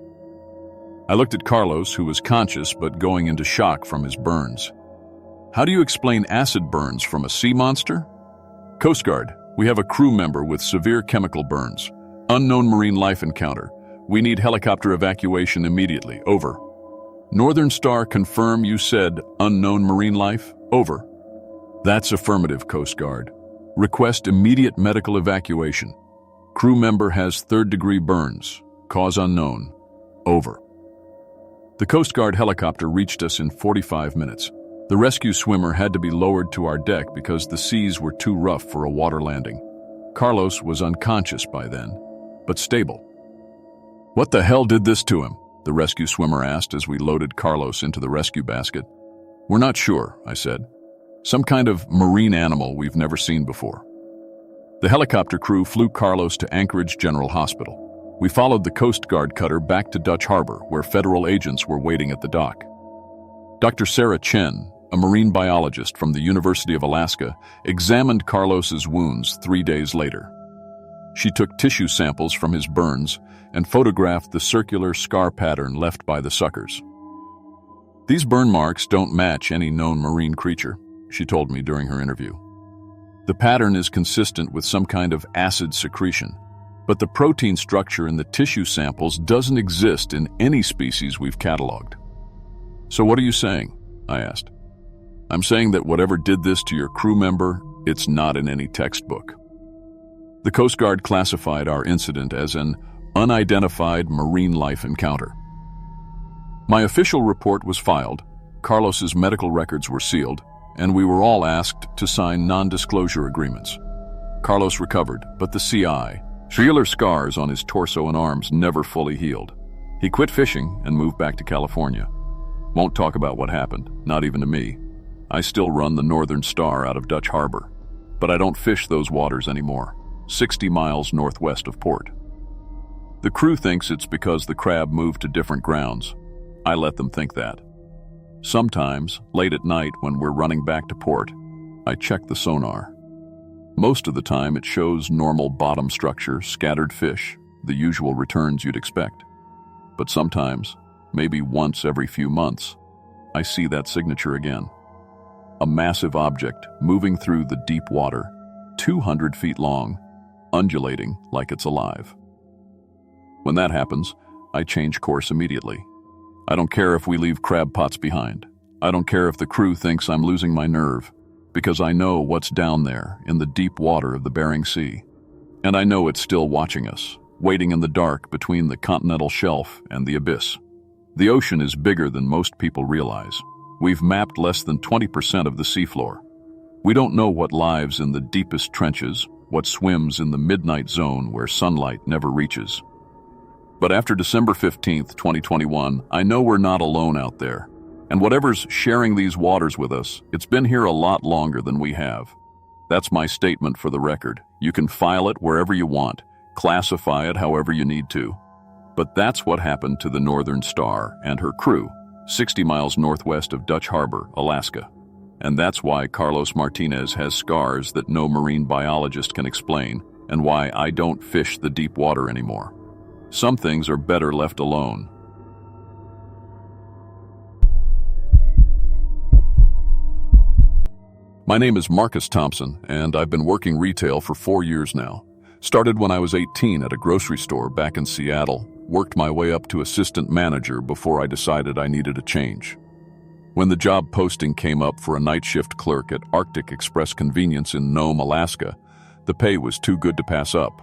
I looked at Carlos, who was conscious but going into shock from his burns. How do you explain acid burns from a sea monster? Coast Guard, we have a crew member with severe chemical burns. Unknown marine life encounter. We need helicopter evacuation immediately. Over. Northern Star, confirm you said unknown marine life? Over. That's affirmative, Coast Guard. Request immediate medical evacuation. Crew member has third-degree burns. Cause unknown. Over. The Coast Guard helicopter reached us in 45 minutes. The rescue swimmer had to be lowered to our deck because the seas were too rough for a water landing. Carlos was unconscious by then, but stable. What the hell did this to him? The rescue swimmer asked as we loaded Carlos into the rescue basket. We're not sure, I said. Some kind of marine animal we've never seen before. The helicopter crew flew Carlos to Anchorage General Hospital. We followed the Coast Guard cutter back to Dutch Harbor, where federal agents were waiting at the dock. Dr. Sarah Chen, a marine biologist from the University of Alaska, examined Carlos's wounds 3 days later. She took tissue samples from his burns and photographed the circular scar pattern left by the suckers. These burn marks don't match any known marine creature, she told me during her interview. The pattern is consistent with some kind of acid secretion, but the protein structure in the tissue samples doesn't exist in any species we've cataloged. So what are you saying? I asked. I'm saying that whatever did this to your crew member, it's not in any textbook. The Coast Guard classified our incident as an unidentified marine life encounter. My official report was filed, Carlos's medical records were sealed, and we were all asked to sign non-disclosure agreements. Carlos recovered, but the CI, cellular scars on his torso and arms, never fully healed. He quit fishing and moved back to California. Won't talk about what happened, not even to me. I still run the Northern Star out of Dutch Harbor, but I don't fish those waters anymore, 60 miles northwest of port. The crew thinks it's because the crab moved to different grounds. I let them think that. Sometimes, late at night when we're running back to port, I check the sonar. Most of the time it shows normal bottom structure, scattered fish, the usual returns you'd expect. But sometimes, maybe once every few months, I see that signature again. A massive object moving through the deep water, 200 feet long, undulating like it's alive. When that happens, I change course immediately. I don't care if we leave crab pots behind. I don't care if the crew thinks I'm losing my nerve, because I know what's down there in the deep water of the Bering Sea. And I know it's still watching us, waiting in the dark between the continental shelf and the abyss. The ocean is bigger than most people realize. We've mapped less than 20% of the seafloor. We don't know what lives in the deepest trenches, what swims in the midnight zone where sunlight never reaches. But after December 15th, 2021, I know we're not alone out there. And whatever's sharing these waters with us, it's been here a lot longer than we have. That's my statement for the record. You can file it wherever you want, classify it however you need to. But that's what happened to the Northern Star and her crew, 60 miles northwest of Dutch Harbor, Alaska. And that's why Carlos Martinez has scars that no marine biologist can explain, and why I don't fish the deep water anymore. Some things are better left alone. My name is Marcus Thompson, and I've been working retail for 4 years now. Started when I was 18 at a grocery store back in Seattle, worked my way up to assistant manager before I decided I needed a change. When the job posting came up for a night shift clerk at Arctic Express Convenience in Nome, Alaska, the pay was too good to pass up.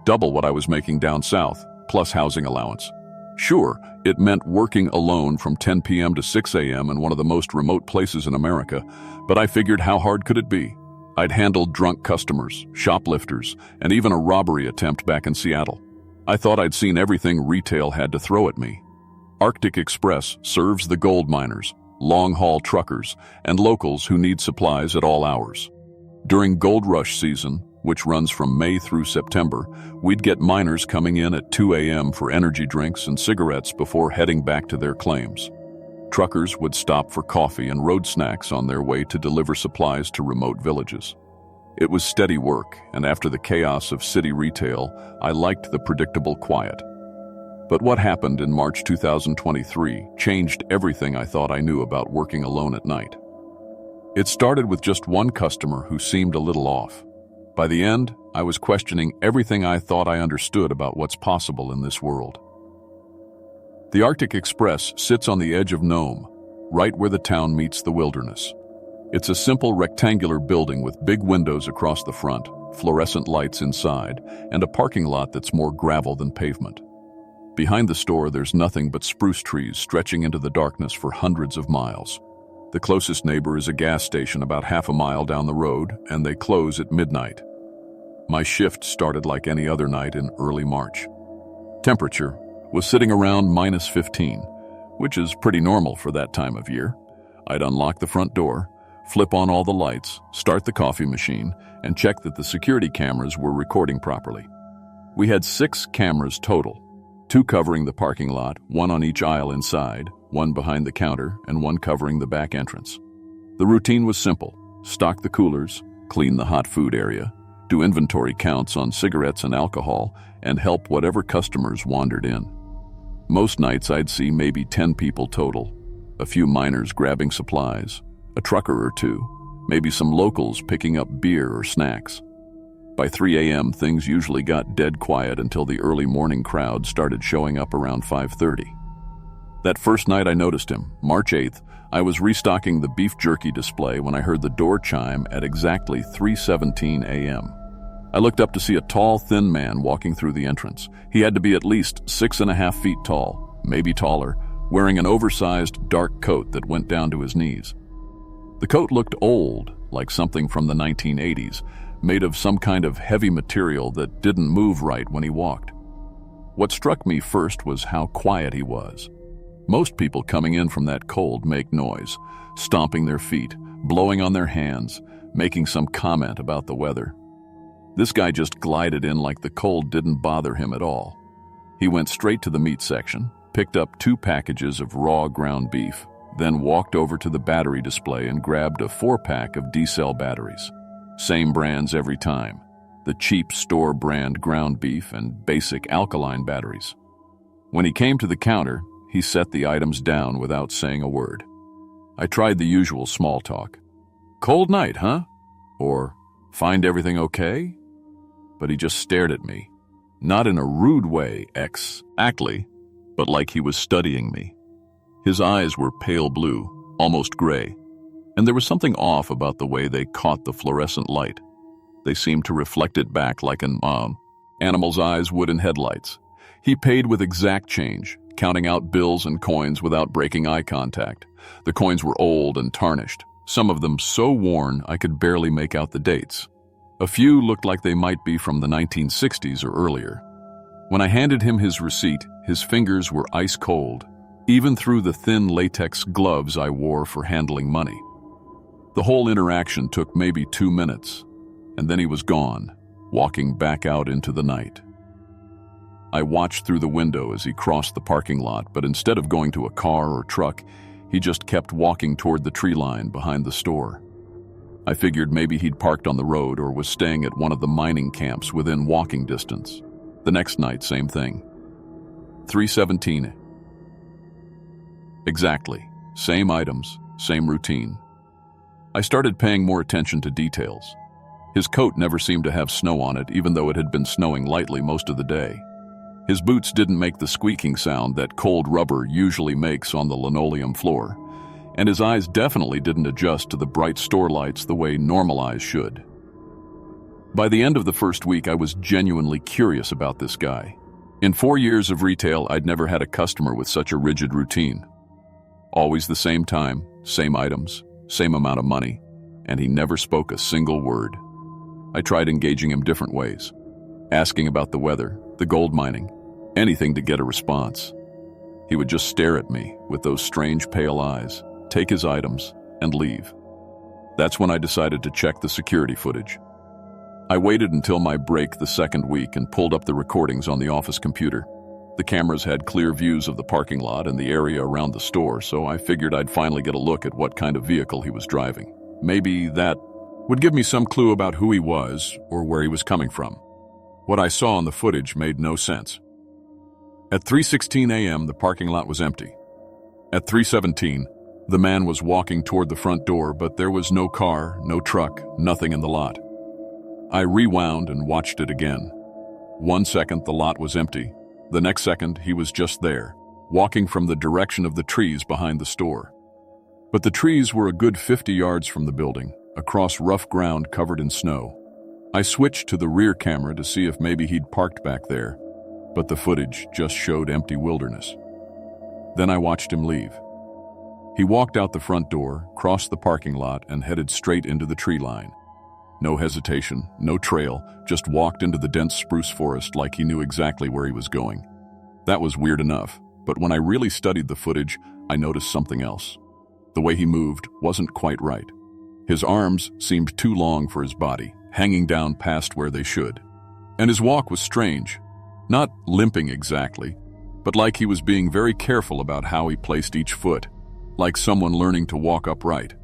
Double what I was making down south, plus housing allowance. Sure, it meant working alone from 10 p.m. to 6 a.m. in one of the most remote places in America, but I figured how hard could it be? I'd handled drunk customers, shoplifters, and even a robbery attempt back in Seattle. I thought I'd seen everything retail had to throw at me. Arctic Express serves the gold miners, long-haul truckers, and locals who need supplies at all hours. During gold rush season, which runs from May through September, we'd get miners coming in at 2 a.m. for energy drinks and cigarettes before heading back to their claims. Truckers would stop for coffee and road snacks on their way to deliver supplies to remote villages. It was steady work, and after the chaos of city retail, I liked the predictable quiet. But what happened in March 2023 changed everything I thought I knew about working alone at night. It started with just one customer who seemed a little off. By the end, I was questioning everything I thought I understood about what's possible in this world. The Arctic Express sits on the edge of Nome, right where the town meets the wilderness. It's a simple rectangular building with big windows across the front, fluorescent lights inside, and a parking lot that's more gravel than pavement. Behind the store, there's nothing but spruce trees stretching into the darkness for hundreds of miles. The closest neighbor is a gas station about half a mile down the road, and they close at midnight. My shift started like any other night in early March. Temperature was sitting around minus 15, which is pretty normal for that time of year. I'd unlock the front door, flip on all the lights, start the coffee machine, and check that the security cameras were recording properly. We had 6 cameras total. 2 covering the parking lot, 1 on each aisle inside, 1 behind the counter, and 1 covering the back entrance. The routine was simple: stock the coolers, clean the hot food area, do inventory counts on cigarettes and alcohol, and help whatever customers wandered in. Most nights I'd see maybe 10 people total, a few miners grabbing supplies, a trucker or 2, maybe some locals picking up beer or snacks. By 3 a.m., things usually got dead quiet until the early morning crowd started showing up around 5:30. That first night I noticed him, March 8th, I was restocking the beef jerky display when I heard the door chime at exactly 3:17 a.m. I looked up to see a tall, thin man walking through the entrance. He had to be at least 6.5 feet tall, maybe taller, wearing an oversized dark coat that went down to his knees. The coat looked old, like something from the 1980s, made of some kind of heavy material that didn't move right when he walked. What struck me first was how quiet he was. Most people coming in from that cold make noise, stomping their feet, blowing on their hands, making some comment about the weather. This guy just glided in like the cold didn't bother him at all. He went straight to the meat section, picked up 2 packages of raw ground beef, then walked over to the battery display and grabbed a 4-pack of D-cell batteries. Same brands every time, the cheap store brand ground beef and basic alkaline batteries. When he came to the counter, he set the items down without saying a word. I tried the usual small talk. "Cold night, huh?" Or, "Find everything okay?" But he just stared at me, not in a rude way, exactly, but like he was studying me. His eyes were pale blue, almost gray, and there was something off about the way they caught the fluorescent light. They seemed to reflect it back like an animal's eyes would in headlights. He paid with exact change, counting out bills and coins without breaking eye contact. The coins were old and tarnished, some of them so worn I could barely make out the dates. A few looked like they might be from the 1960s or earlier. When I handed him his receipt, his fingers were ice cold, even through the thin latex gloves I wore for handling money. The whole interaction took maybe 2 minutes, and then he was gone, walking back out into the night. I watched through the window as he crossed the parking lot, but instead of going to a car or truck, he just kept walking toward the tree line behind the store. I figured maybe he'd parked on the road or was staying at one of the mining camps within walking distance. The next night, same thing. 317. Exactly. Same items, same routine. I started paying more attention to details. His coat never seemed to have snow on it, even though it had been snowing lightly most of the day. His boots didn't make the squeaking sound that cold rubber usually makes on the linoleum floor, and his eyes definitely didn't adjust to the bright store lights the way normal eyes should. By the end of the first week, I was genuinely curious about this guy. In 4 years of retail, I'd never had a customer with such a rigid routine. Always the same time, same items, same amount of money, and he never spoke a single word. I tried engaging him different ways, asking about the weather, the gold mining, anything to get a response. He would just stare at me with those strange pale eyes, take his items, and leave. That's when I decided to check the security footage. I waited until my break the second week and pulled up the recordings on the office computer. The cameras had clear views of the parking lot and the area around the store, so I figured I'd finally get a look at what kind of vehicle he was driving. Maybe that would give me some clue about who he was or where he was coming from. What I saw on the footage made no sense. At 3:16 a.m., the parking lot was empty. At 3:17, the man was walking toward the front door, but there was no car, no truck, nothing in the lot. I rewound and watched it again. 1 second, the lot was empty. The next second, he was just there, walking from the direction of the trees behind the store. But the trees were a good 50 yards from the building, across rough ground covered in snow. I switched to the rear camera to see if maybe he'd parked back there, but the footage just showed empty wilderness. Then I watched him leave. He walked out the front door, crossed the parking lot, and headed straight into the tree line. No hesitation, no trail, just walked into the dense spruce forest like he knew exactly where he was going. That was weird enough, but when I really studied the footage, I noticed something else. The way he moved wasn't quite right. His arms seemed too long for his body, hanging down past where they should. And his walk was strange, not limping exactly, but like he was being very careful about how he placed each foot, like someone learning to walk upright.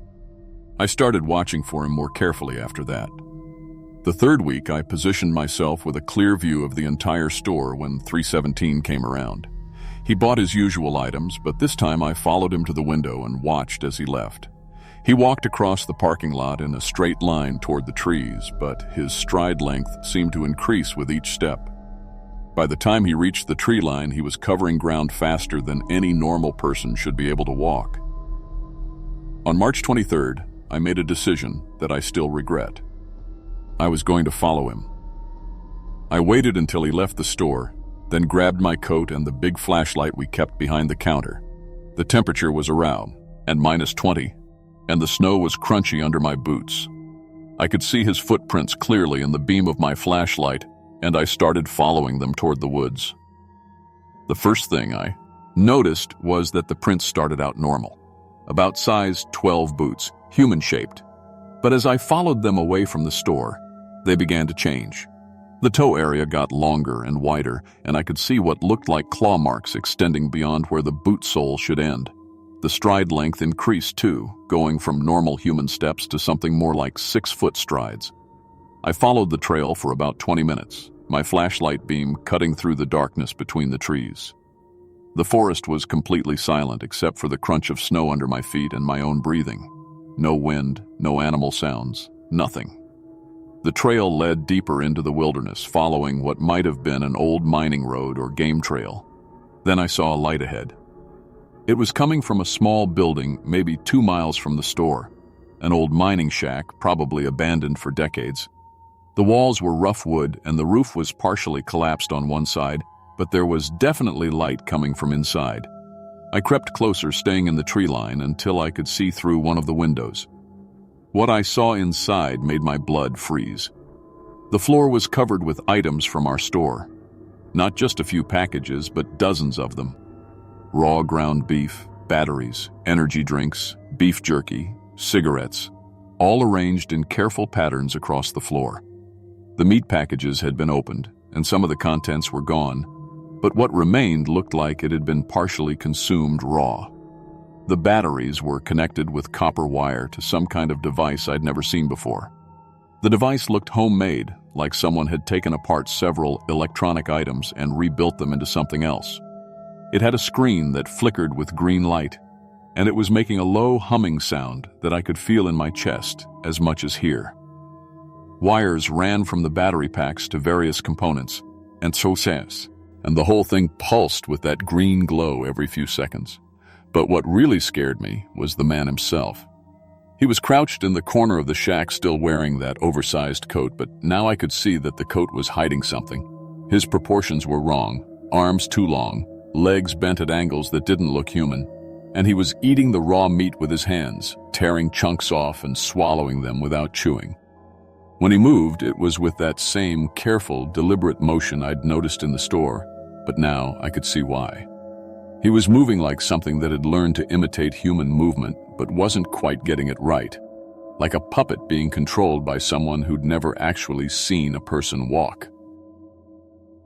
I started watching for him more carefully after that. The third week, I positioned myself with a clear view of the entire store when 3:17 came around. He bought his usual items, but this time I followed him to the window and watched as he left. He walked across the parking lot in a straight line toward the trees, but his stride length seemed to increase with each step. By the time he reached the tree line, he was covering ground faster than any normal person should be able to walk. On March 23rd, I made a decision that I still regret. I was going to follow him. I waited until he left the store, then grabbed my coat and the big flashlight we kept behind the counter. The temperature was around, and -20, and the snow was crunchy under my boots. I could see his footprints clearly in the beam of my flashlight, and I started following them toward the woods. The first thing I noticed was that the prints started out normal, about size 12 boots, human-shaped. But as I followed them away from the store, they began to change. The toe area got longer and wider, and I could see what looked like claw marks extending beyond where the boot sole should end. The stride length increased too, going from normal human steps to something more like 6-foot strides. I followed the trail for about 20 minutes, my flashlight beam cutting through the darkness between the trees. The forest was completely silent except for the crunch of snow under my feet and my own breathing. No wind, no animal sounds, nothing. The trail led deeper into the wilderness, following what might have been an old mining road or game trail. Then I saw a light ahead. It was coming from a small building, maybe 2 miles from the store, an old mining shack, probably abandoned for decades. The walls were rough wood and the roof was partially collapsed on one side, but there was definitely light coming from inside. I crept closer, staying in the tree line until I could see through one of the windows. What I saw inside made my blood freeze. The floor was covered with items from our store. Not just a few packages, but dozens of them. Raw ground beef, batteries, energy drinks, beef jerky, cigarettes, all arranged in careful patterns across the floor. The meat packages had been opened, and some of the contents were gone, but what remained looked like it had been partially consumed raw. The batteries were connected with copper wire to some kind of device I'd never seen before. The device looked homemade, like someone had taken apart several electronic items and rebuilt them into something else. It had a screen that flickered with green light, and it was making a low humming sound that I could feel in my chest as much as hear. Wires ran from the battery packs to various components, and the whole thing pulsed with that green glow every few seconds. But what really scared me was the man himself. He was crouched in the corner of the shack, still wearing that oversized coat, but now I could see that the coat was hiding something. His proportions were wrong, arms too long, legs bent at angles that didn't look human, and he was eating the raw meat with his hands, tearing chunks off and swallowing them without chewing. When he moved, it was with that same careful, deliberate motion I'd noticed in the store, but now I could see why. He was moving like something that had learned to imitate human movement, but wasn't quite getting it right. Like a puppet being controlled by someone who'd never actually seen a person walk.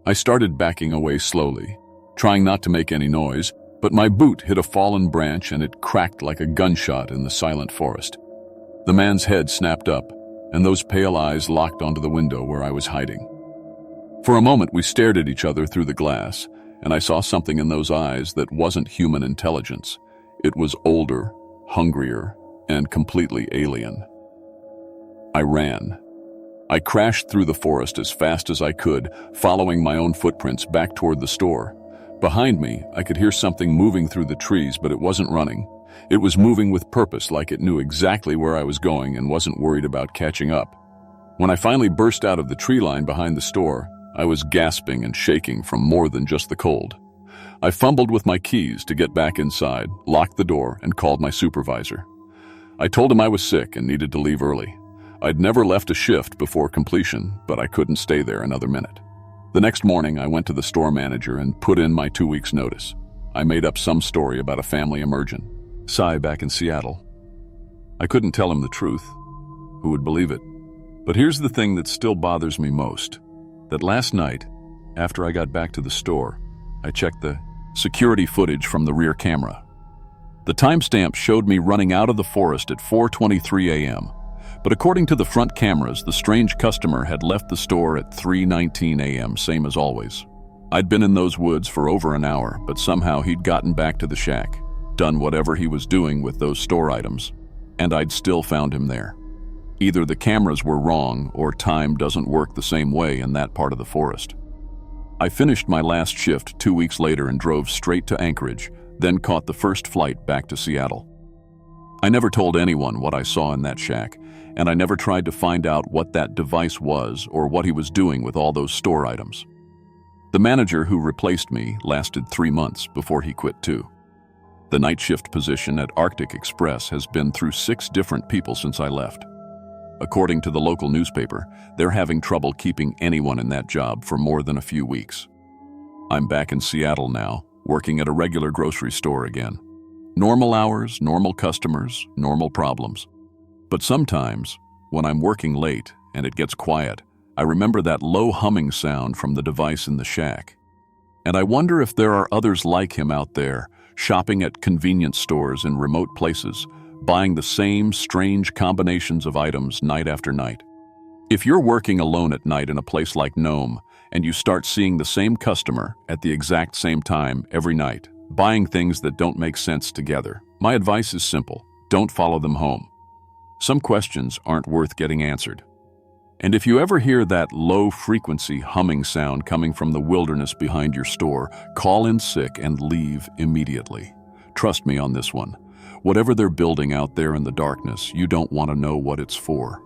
I started backing away slowly, trying not to make any noise, but my boot hit a fallen branch and it cracked like a gunshot in the silent forest. The man's head snapped up, and those pale eyes locked onto the window where I was hiding. For a moment we stared at each other through the glass, and I saw something in those eyes that wasn't human intelligence. It was older, hungrier, and completely alien. I ran. I crashed through the forest as fast as I could, following my own footprints back toward the store. Behind me, I could hear something moving through the trees, but it wasn't running. It was moving with purpose, like it knew exactly where I was going and wasn't worried about catching up. When I finally burst out of the tree line behind the store, I was gasping and shaking from more than just the cold. I fumbled with my keys to get back inside, locked the door, and called my supervisor. I told him I was sick and needed to leave early. I'd never left a shift before completion, but I couldn't stay there another minute. The next morning, I went to the store manager and put in my 2 weeks' notice. I made up some story about a family emergent. Cy back in Seattle. I couldn't tell him the truth. Who would believe it? But here's the thing that still bothers me most. That last night, after I got back to the store, I checked the security footage from the rear camera. The timestamp showed me running out of the forest at 4:23 a.m., but according to the front cameras, the strange customer had left the store at 3:19 a.m., same as always. I'd been in those woods for over an hour, but somehow he'd gotten back to the shack, done whatever he was doing with those store items, and I'd still found him there. Either the cameras were wrong or time doesn't work the same way in that part of the forest. I finished my last shift 2 weeks later and drove straight to Anchorage, then caught the first flight back to Seattle. I never told anyone what I saw in that shack, and I never tried to find out what that device was or what he was doing with all those store items. The manager who replaced me lasted 3 months before he quit too. The night shift position at Arctic Express has been through 6 different people since I left. According to the local newspaper, they're having trouble keeping anyone in that job for more than a few weeks. I'm back in Seattle now, working at a regular grocery store again. Normal hours, normal customers, normal problems. But sometimes, when I'm working late and it gets quiet, I remember that low humming sound from the device in the shack. And I wonder if there are others like him out there, shopping at convenience stores in remote places, buying the same strange combinations of items night after night. If you're working alone at night in a place like Nome, and you start seeing the same customer at the exact same time every night, buying things that don't make sense together, my advice is simple: don't follow them home. Some questions aren't worth getting answered. And if you ever hear that low-frequency humming sound coming from the wilderness behind your store, call in sick and leave immediately. Trust me on this one. Whatever they're building out there in the darkness, you don't want to know what it's for.